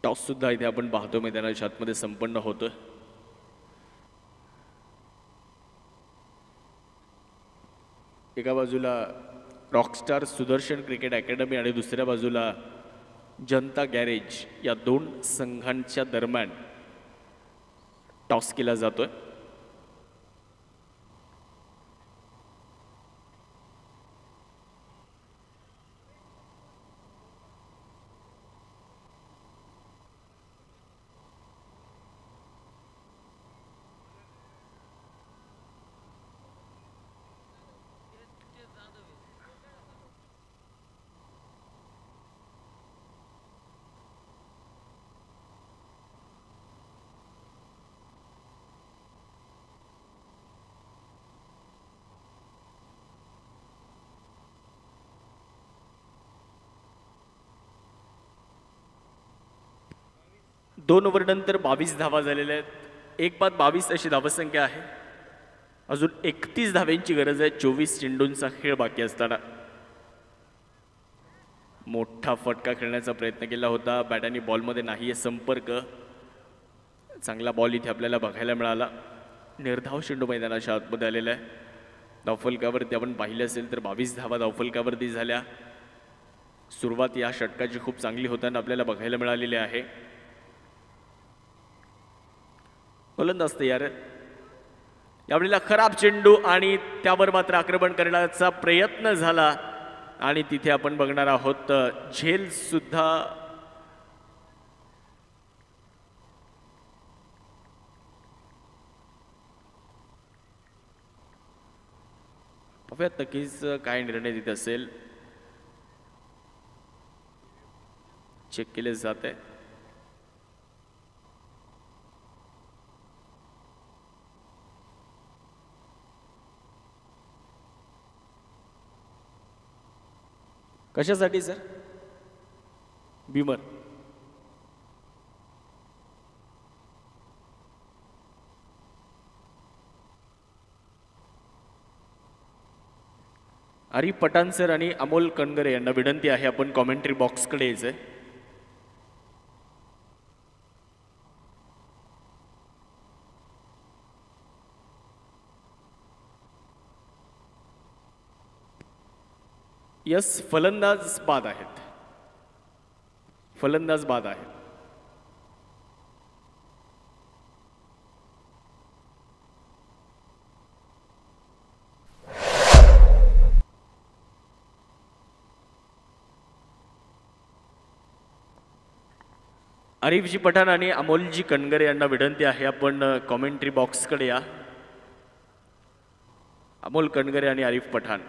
टॉस सुद्धा इथे आपण पाहतो मैदानाच्या आतमध्ये संपन्न होतोय. एका बाजूला रॉकस्टार सुदर्शन क्रिकेट अकॅडमी आणि दुसऱ्या बाजूला जनता गॅरेज या 2 संघांच्या दरम्यान टॉस केला जातोय. दोन ओव्हरनंतर 22 धावा झालेल्या आहेत. एक बाद 22 अशी धावसंख्या आहे. अजून 31 धाव्यांची गरज आहे 24 चेंडूंचा खेळ बाकी असताना. मोठा फटका खेळण्याचा प्रयत्न केला होता. बॅट आणि बॉलमध्ये नाही आहे संपर्क. चांगला बॉल इथे आपल्याला बघायला मिळाला. निर्धाव चेंडू मैदानाच्या आतमध्ये आलेला आहे. धावफलकावरती आपण पाहिले असेल तर 22 धावा धावफलकावरती झाल्या. सुरुवात या षटकाची खूप चांगली होताना आपल्याला बघायला मिळालेली आहे. गोलंदाज तयार. यावेळेला खराब चेंडू आणि त्यावर मात्र आक्रमण करण्याचा प्रयत्न झाला आणि तिथे आपण बघणार आहोत झेल सुद्धा पाहूयात नक्कीच काय निर्णय तिथे असेल. चेक केले जात आहे. कशासाठी sir? Beamer. Arif Pathan sir आणि अमोल कणगरे यांना विनंती आहे आपण कॉमेंट्री बॉक्सकडे यायचंय. यस, फलंदाज बाद आहेत. फलंदाज बाद आहेत. आरिफजी पठाण आणि अमोलजी कणगरे यांना विनंती आहे आपण कॉमेंट्री बॉक्सकडे या. अमोल कणगरे आणि आरिफ पठाण.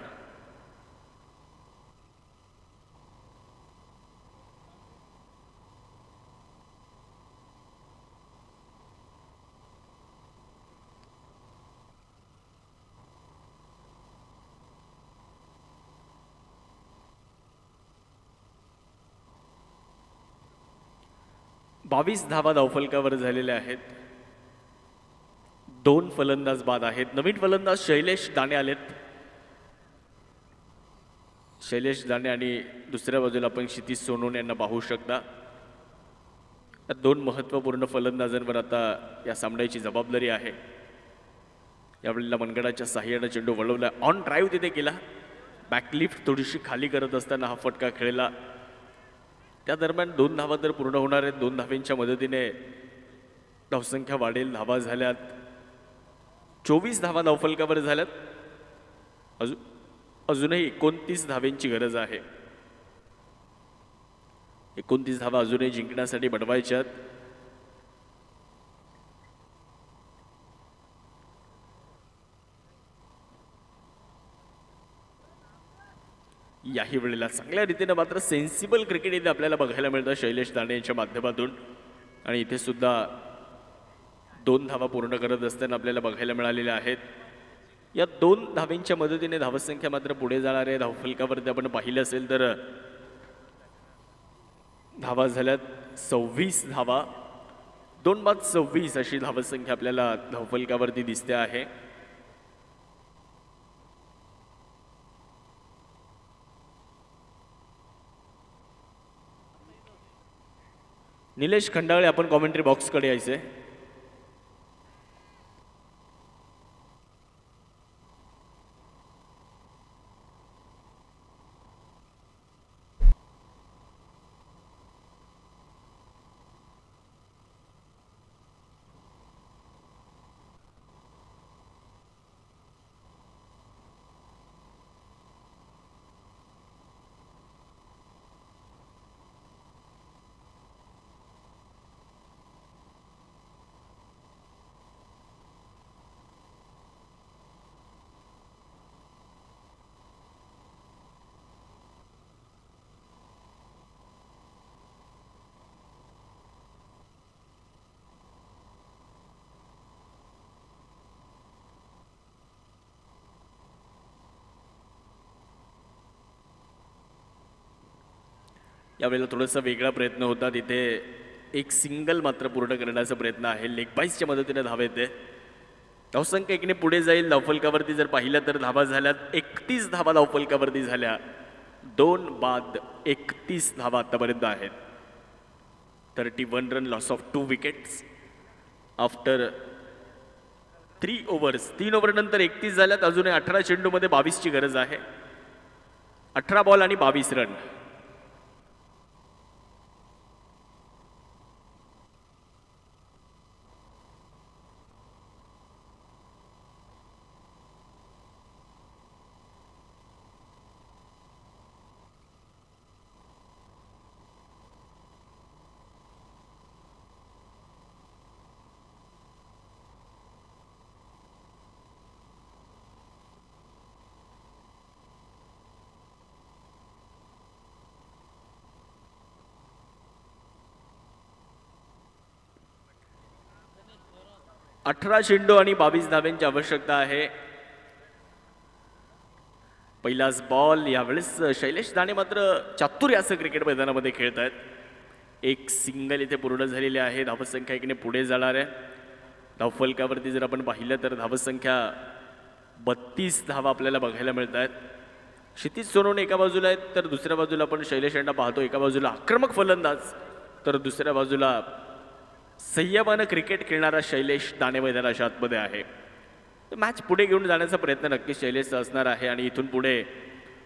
बावीस धावा धावफलकावर झालेल्या आहेत. 2 फलंदाज बाद आहेत. नवीन फलंदाज शैलेश दाणे आलेत. शैलेश दाणे आणि दुसऱ्या बाजूला आपण क्षितिज सोनवणे यांना पाहू शकता. 2 महत्त्वपूर्ण फलंदाजांवर आता या सामन्याची जबाबदारी आहे. यावेळेला मनगडाच्या साह्यानं चेंडू वळवला. ऑन ड्राईव्ह तिथे केला. बॅकलिफ्ट थोडीशी खाली करत असताना हा फटका खेळला. त्या दरम्यान 2 धावा तर पूर्ण होणार आहेत. 2 धाव्यांच्या मदतीने धावसंख्या वाढेल. धावा झाल्यात 24 धावा धावफलकावर झाल्यात. अजूनही 29 धाव्यांची गरज आहे. 29 धावा अजूनही जिंकण्यासाठी बनवायच्यात. याही वेळेला चांगल्या रीतीने मात्र सेन्सिबल क्रिकेट इथे आपल्याला बघायला मिळतं शैलेश दाणे यांच्या माध्यमातून. आणि इथे सुद्धा 2 धावा पूर्ण करत असताना आपल्याला बघायला मिळालेल्या आहेत. या 2 धावेंच्या मदतीने धावसंख्या मात्र पुढे जाणार आहे. धावफलकावरती आपण पाहिलं असेल तर धावा झाल्यात 26 धावा. 2 बाद 26 अशी धावसंख्या आपल्याला धावफलकावरती दिसते आहे. निलेश खंडाळे आपण कॉमेंट्री बॉक्सकडे यायचंय. यावेळेला थोडासा वेगळा प्रयत्न होता. तिथे एक सिंगल मात्र पूर्ण करण्याचा प्रयत्न आहे. लेग बाईसच्या मदतीने धाव येते. धावसंख्या एकने पुढे जाईल. धावफलकावरती जर पाहिलं तर धावा झाल्यात 31 धावा धावफलकावरती झाल्या. 2 बाद 31 धावा आतापर्यंत आहेत. 31 run loss of 2 wickets after 3 overs. 3 over नंतर 31 झाल्यात. अजूनही 18 चेंडूमध्ये 22ची गरज आहे. 18 बॉल आणि 22 रन. 18 चेंडू आणि 22 धाव्यांची आवश्यकता आहे. पहिलाच बॉल. यावेळेस शैलेश दाणे मात्र चातुर्याचं क्रिकेट मैदानामध्ये खेळत आहेत. एक सिंगल इथे पूर्ण झालेली आहे. धावसंख्या एकने पुढे जाणार आहे. धावफलकावरती जर आपण पाहिलं तर धावसंख्या 32 धावा आपल्याला बघायला मिळत आहेत. क्षितिज सोनवणे एका बाजूला आहेत तर दुसऱ्या बाजूला आपण शैलेश यांना पाहतो. एका बाजूला आक्रमक फलंदाज तर दुसऱ्या बाजूला संयमानं क्रिकेट खेळणारा शैलेश दाणे मैदानाच्या आतमध्ये आहे. तर मॅच पुढे घेऊन जाण्याचा प्रयत्न नक्कीच शैलेशचा असणार आहे आणि इथून पुढे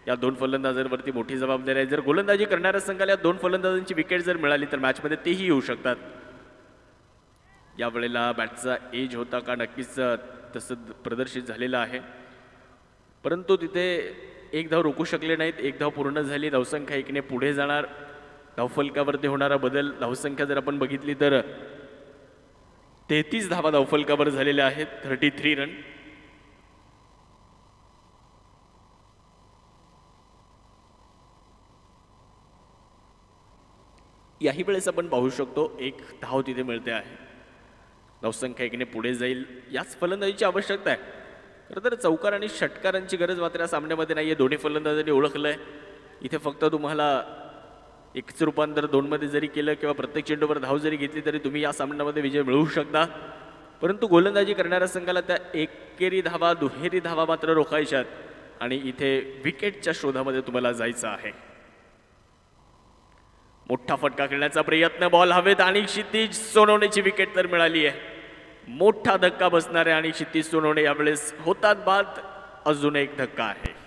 या 2 फलंदाजांवरती मोठी जबाबदारी आहे. जर गोलंदाजी करणाऱ्या संघाला या 2 फलंदाजांची विकेट जर मिळाली तर मॅचमध्ये तेही येऊ शकतात. यावेळेला बॅटचा एज होता का? नक्कीच तसं प्रदर्शित झालेलं आहे. परंतु तिथे एक धाव रोखू शकले नाहीत. एक धाव पूर्ण झाली. धावसंख्या एकने पुढे जाणार. धावफलकावरती होणारा बदल. धावसंख्या जर आपण बघितली तर 33 धावा धावफलकावर झालेल्या आहेत. 33 रन. याही वेळेस आपण पाहू शकतो एक धाव तिथे मिळते आहे. धावसंख्या एकने पुढे जाईल. याच फलंदाजीची आवश्यकता आहे. खरं तर चौकार आणि षटकारांची गरज मात्र या सामन्यामध्ये नाही आहे. दोन्ही फलंदाजांनी ओळखलंय. इथे फक्त तुम्हाला एकच रूपांतर 2 मध्ये जरी केलं किंवा प्रत्येक चेंडूवर धाव जरी घेतली तरी तुम्ही या सामन्यामध्ये विजय मिळवू शकता. परंतु गोलंदाजी करणाऱ्या संघाला त्या एकेरी धावा दुहेरी धावा मात्र रोखायच्यात आणि इथे विकेटच्या शोधामध्ये तुम्हाला जायचं आहे. मोठा फटका खेळण्याचा प्रयत्न. बॉल हवेत आणि क्षितिज सोनवणेची विकेट तर मिळाली आहे. मोठा धक्का बसणार आहे आणि क्षितिज सोनवणे यावेळेस होतात बाद. अजून एक धक्का आहे.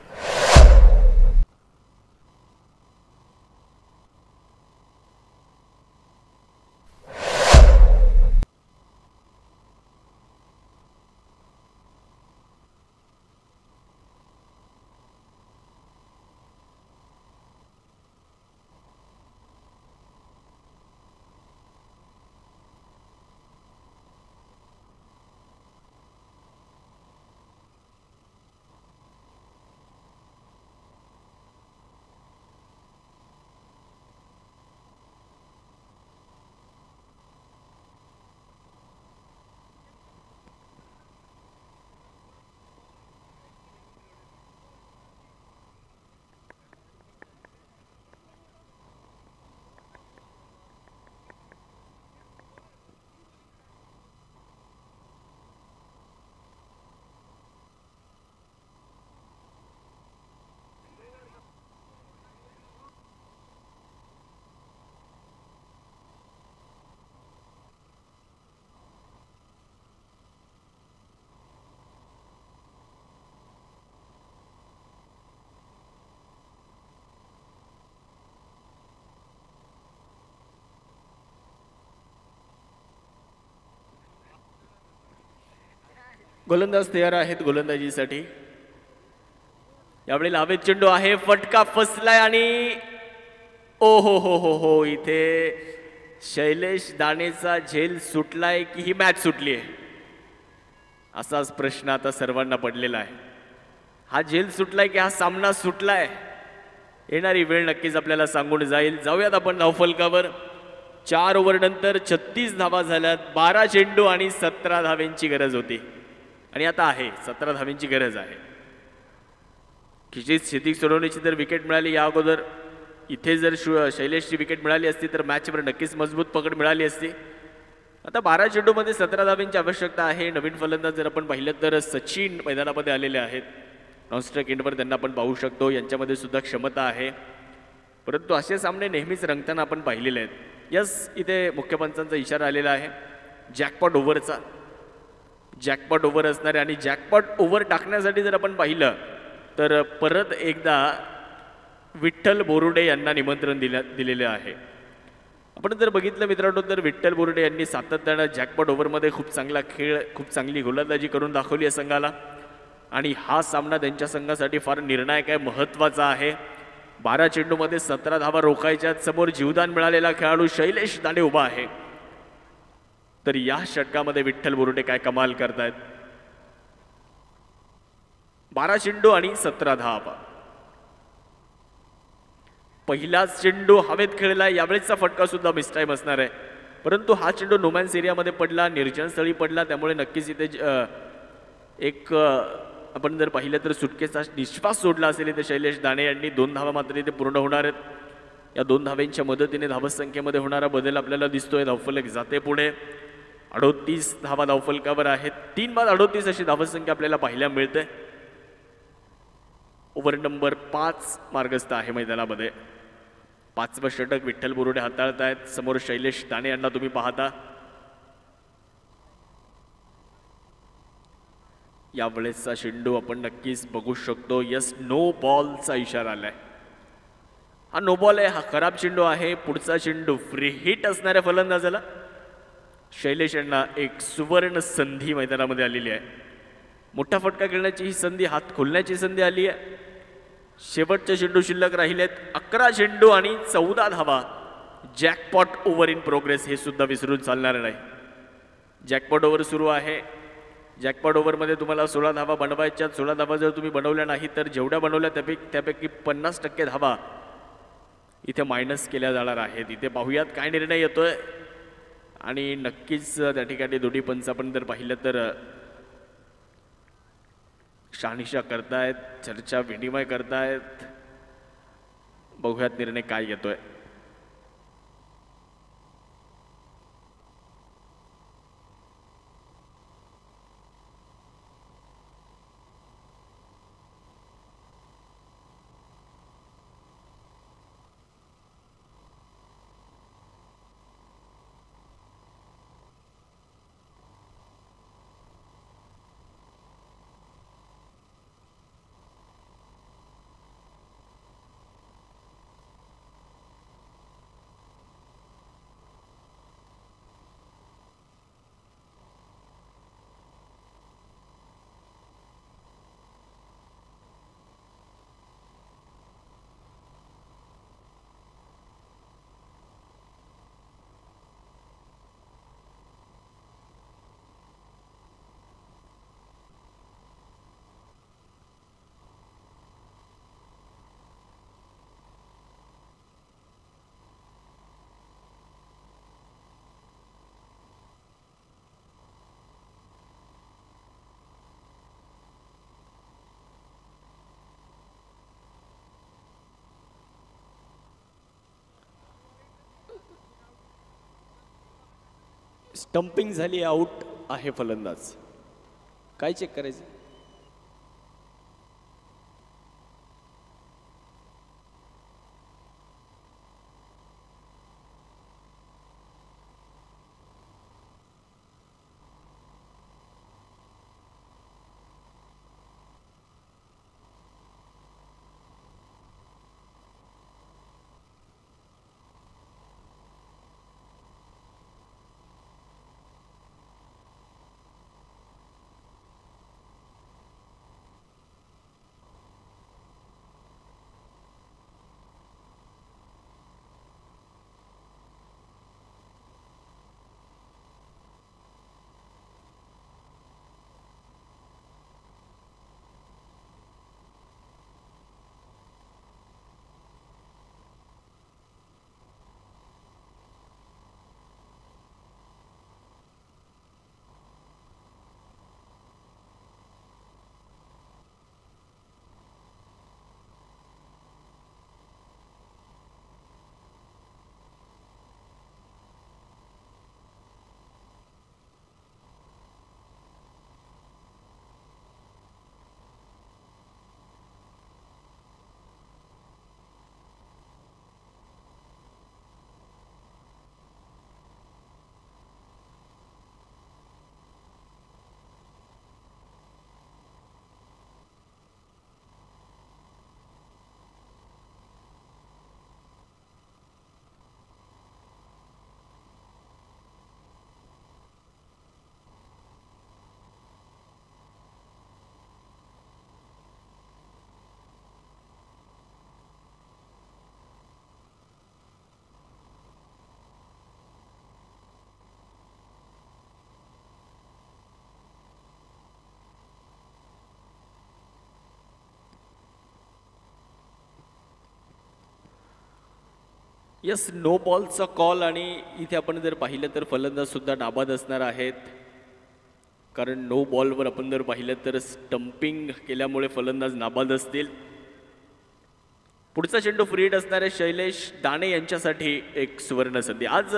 गोलंदाज तयार आहेत गोलंदाजीसाठी. यावेळी हवेत चेंडू आहे, फटका फसलाय आणि ओ हो, इथे शैलेश दाणेचा झेल सुटलाय की ही मॅच सुटली आहे, असाच प्रश्न आता सर्वांना पडलेला आहे. हा झेल सुटलाय की हा सामना सुटलाय, येणारी वेळ नक्कीच आपल्याला सांगून जाईल. जाऊयात आपण धावफलकावर. 4 ओव्हर नंतर 36 धावा झाल्यात. 12 चेंडू आणि 17 धाव्यांची गरज होती आणि आता आहे 17 धाव्यांची गरज आहे. खिचित स्थिती सोडवण्याची जर विकेट मिळाली या अगोदर, इथे जर शैलेशची विकेट मिळाली असती तर मॅचवर नक्कीच मजबूत पकड मिळाली असती. आता 12 चेंडूमध्ये 17 धाव्यांची आवश्यकता आहे. नवीन फलंदाज जर आपण पाहिलं तर सचिन मैदानामध्ये आलेले आहेत. नॉनस्ट्राईक एंडवर त्यांना आपण पाहू शकतो, यांच्यामध्ये सुद्धा क्षमता आहे. परंतु असे सामने नेहमीच रंगताना आपण पाहिलेले आहेत. यस, इथे मुख्य पंचांचा इशारा आलेला आहे जॅकपॉट ओव्हरचा. जॅकपॉट ओव्हर असणारे आणि जॅकपॉट ओव्हर टाकण्यासाठी जर आपण पाहिलं तर परत एकदा विठ्ठल बोरुडे यांना निमंत्रण दिलेले आहे. आपण जर बघितलं मित्रांनो तर विठ्ठल बोरुडे यांनी सातत्यानं जॅकपॉट ओव्हरमध्ये खूप चांगला खेळ, खूप चांगली गोलंदाजी करून दाखवली आहे संघाला आणि हा सामना त्यांच्या संघासाठी फार निर्णायक आहे, महत्त्वाचा आहे. 12 चेंडूमध्ये 17 धावा रोखायच्यात. समोर जीवदान मिळालेला खेळाडू शैलेश दाणे उभा आहे. तर या षटकामध्ये विठ्ठल बोरुडे काय कमाल करतायत. 12 चेंडू आणि 17 धावा. पहिलाच चेंडू हवेत खेळला, यावेळेसचा फटका सुद्धा मिसटाईम असणार आहे. परंतु हा चेंडू नोमॅन्स एरियामध्ये पडला, निर्जन स्थळी पडला, त्यामुळे नक्कीच इथे एक आपण जर पाहिलं तर सुटकेचा निश्वास सोडला असेल इथे शैलेश दाणे यांनी. 2 धावा मात्र इथे पूर्ण होणार आहेत. या 2 धाव्यांच्या मदतीने धावसंख्येमध्ये होणारा बदल आपल्याला दिसतोय. धावफलक जाते पुढे. 38 धावा धावफलकावर आहेत. 3 बाद 38 अशी धावसंख्या आपल्याला पाहायला मिळते. ओव्हर नंबर 5 मार्गस्थ आहे मैदानामध्ये. 5वं षटक विठ्ठल बोरुडे हाताळतायत. समोर शैलेश दाणे यांना तुम्ही पाहता. यावेळेसचा चेंडू आपण नक्कीच बघू शकतो. यस, नो बॉलचा इशारा आलाय. हा नो बॉल आहे, हा खराब चेंडू आहे. पुढचा चेंडू फ्री हिट असणाऱ्या फलंदाजाला. शैलेश यांना एक सुवर्ण संधी मैदानामध्ये आलेली आहे. मोठा फटका खेळण्याची ही संधी, हात खोलण्याची संधी आली आहे. शेवटचे चेंडू शिल्लक राहिलेत. 11 चेंडू आणि 14 धावा. जॅकपॉट ओव्हर इन प्रोग्रेस हे सुद्धा विसरून चालणार नाही. जॅकपॉट ओव्हर सुरू आहे. जॅकपॉट ओव्हरमध्ये तुम्हाला 16 धावा बनवायच्या. 16 धावा जर तुम्ही बनवल्या नाही तर जेवढ्या बनवल्या त्यापैकी 50% धावा इथे मायनस केल्या जाणार आहेत. इथे पाहूयात काय निर्णय येतोय आणि नक्कीच त्या ठिकाणी दोन्ही पंच आपण जर पाहिलं तर शहानिशा करतायत, चर्चा विनिमय करतायत. बघूयात निर्णय काय येतोय. स्टंपिंग झाली, आउट आहे फलंदाज. काय चेक करायचं. यस, नो बॉलचा कॉल. आणि इथे आपण जर पाहिलं तर फलंदाज सुद्धा नाबाद असणार आहेत, कारण नो बॉलवर आपण जर पाहिलं तर स्टंपिंग केल्यामुळे फलंदाज नाबाद असतील. पुढचा चेंडू फ्री हिट असणारे शैलेश दाणे यांच्यासाठी एक सुवर्ण संधी. आज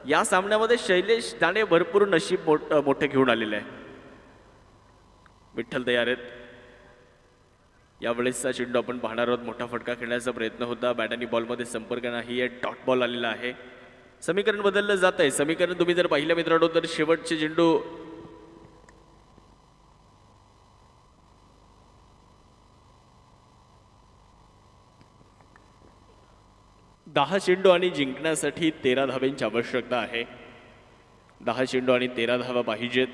या सामन्यामध्ये शैलेश दाणे भरपूर नशीब मोठं घेऊन आलेलं आहे. विठ्ठल तयार आहेत. यावेळेसचा चेंडू आपण पाहणार आहोत. मोठा फटका खेळण्याचा प्रयत्न होता, बॅट आणि बॉलमध्ये संपर्क नाही आहे, डॉट बॉल आलेला आहे. समीकरण बदललं जात आहे. समीकरण तुम्ही जर पाहिलं मित्रांनो तर शेवटचे चेंडू 10 चेंडू आणि जिंकण्यासाठी 13 धावांची आवश्यकता आहे. 10 चेंडू आणि 13 धावा पाहिजेत.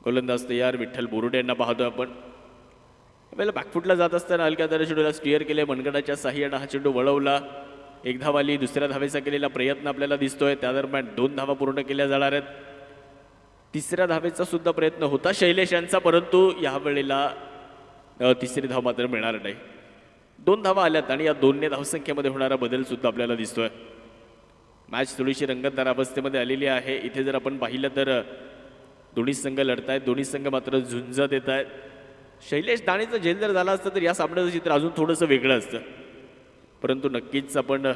गोलंदाज तयार. विठ्ठल बोरुडे यांना पाहतोय आपण. पहिला बॅकफुटला जात असताना हलक्या दर चेंडूला स्टिअर केले, मनगडाच्या साह्यानं हा चेंडू वळवला. एक धाव आली. दुसऱ्या धावेचा केलेला प्रयत्न आपल्याला दिसतोय. त्या दरम्यान 2 धावा पूर्ण केल्या जाणार आहेत. तिसऱ्या धावेचा सुद्धा प्रयत्न होता शैलेश यांचा, परंतु यावेळेला तिसरी धाव मात्र मिळणार नाही. 2 धावा आल्यात आणि या 2ने धावसंख्येमध्ये होणारा बदल सुद्धा आपल्याला दिसतोय. मॅच थोडीशी रंगतदार अवस्थेमध्ये आलेली आहे. इथे जर आपण पाहिलं तर दोन्ही संघ लढतायत, दोन्ही संघ मात्र झुंज देत आहेत. शैलेश दाणेचं झेल जर झाला असतं तर या सामन्याचं चित्र अजून थोडंसं वेगळं असतं, परंतु नक्कीच आपण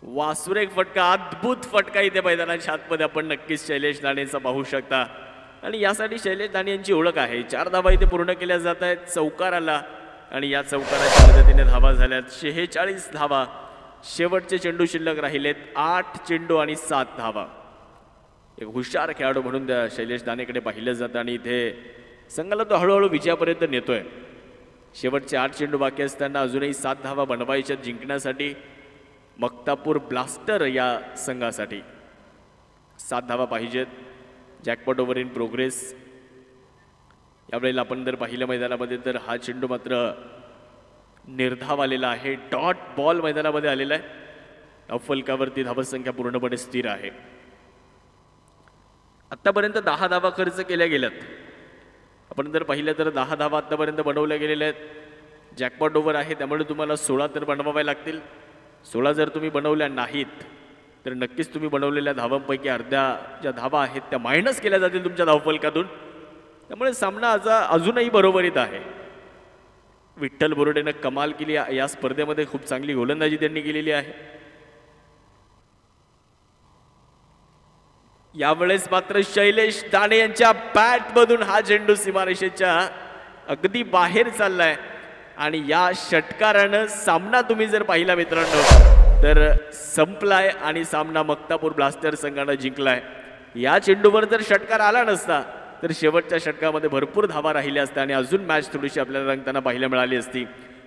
वासुरेक फटका, अद्भुत फटका इथे मैदानाच्या आतमध्ये आपण नक्कीच शैलेश दाणेचा पाहू शकता. आणि यासाठी शैलेश दाणे यांची ओळख आहे. 4 धावा इथे पूर्ण केल्या जात आहेत. चौकार आला आणि या चौकाराच्या मदतीने धावा झाल्यात 46 धावा. शेवटचे चेंडू शिल्लक राहिलेत 8 चेंडू आणि 7 धावा. एक हुशार खेळाडू म्हणून त्या शैलेश दाणेकडे पाहिलं जातं आणि इथे संघाला तो हळूहळू विजयापर्यंत नेतोय. शेवटचे 8 चेंडू बाकी असताना अजूनही 7 धावा बनवायच्या जिंकण्यासाठी. मक्तापूर ब्लास्टर या संघासाठी 7 धावा पाहिजेत. Jackpot over in progress. यावेळेला आपण जर पाहिलं मैदानामध्ये तर हा चेंडू मात्र निर्धाव आलेला आहे. डॉट बॉल मैदानामध्ये आलेला आहे. अफलकावरती धावसंख्या पूर्णपणे स्थिर आहे. आत्तापर्यंत 10 धावा खर्च केल्या गेल्यात. आपण जर पाहिलं तर 10 धावा आत्तापर्यंत बनवल्या गेलेल्या आहेत. जॅकपॉट ओव्हर आहे त्यामुळे तुम्हाला 16 तर बनवाव्या लागतील. 16 जर तुम्ही बनवल्या नाहीत तर नक्कीच तुम्ही बनवलेल्या धावांपैकी अर्ध्या ज्या धावा आहेत त्या मायनस केल्या जातील तुमच्या धावफलकातून. त्यामुळे सामना अजूनही बरोबरीत आहे. विठ्ठल बोरुडेनं कमाल केली या स्पर्धेमध्ये. खूप चांगली गोलंदाजी त्यांनी केलेली आहे. यावेळेस मात्र शैलेश दाणे यांच्या बॅटमधून हा चेंडू सीमारेषेच्या अगदी बाहेर चाललाय आणि या षटकारानं सामना तुम्ही जर पाहिला मित्रांनो तर संपलाय आणि सामना मक्तापूर ब्लास्टर संघानं जिंकलाय. या चेंडूवर जर षटकार आला नसता तर शेवटच्या षटकामध्ये भरपूर धावा राहिल्या असत्या आणि अजून मॅच थोडीशी आपल्याला रंगताना पाहायला मिळाली असती,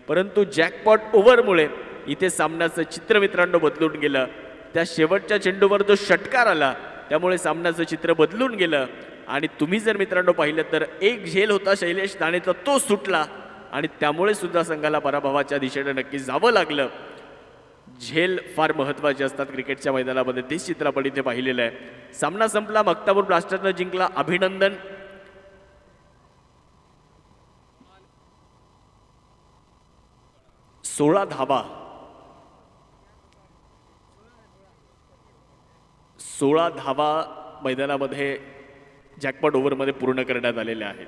परंतु जॅकपॉट ओव्हरमुळे इथे सामन्याचं चित्र मित्रांनो बदलून गेलं. त्या शेवटच्या चेंडूवर जो षटकार आला त्यामुळे सामन्याचं चित्र बदलून गेलं आणि तुम्ही जर मित्रांनो पाहिलं तर एक झेल होता शैलेश दाणेचा, तो सुटला आणि त्यामुळे सुद्धा संघाला पराभवाच्या दिशेने नक्की जावं लागलं. झेल फार महत्त्वाचे असतात क्रिकेटच्या मैदानामध्ये, तेच चित्र आपण इथे पाहिलेलं आहे. सामना संपला, मक्तापूर ब्लास्टरनं जिंकला. अभिनंदन. सोळा धावा 16 धावा मैदानामध्ये जॅकपॉट ओव्हरमध्ये पूर्ण करण्यात आलेल्या आहेत.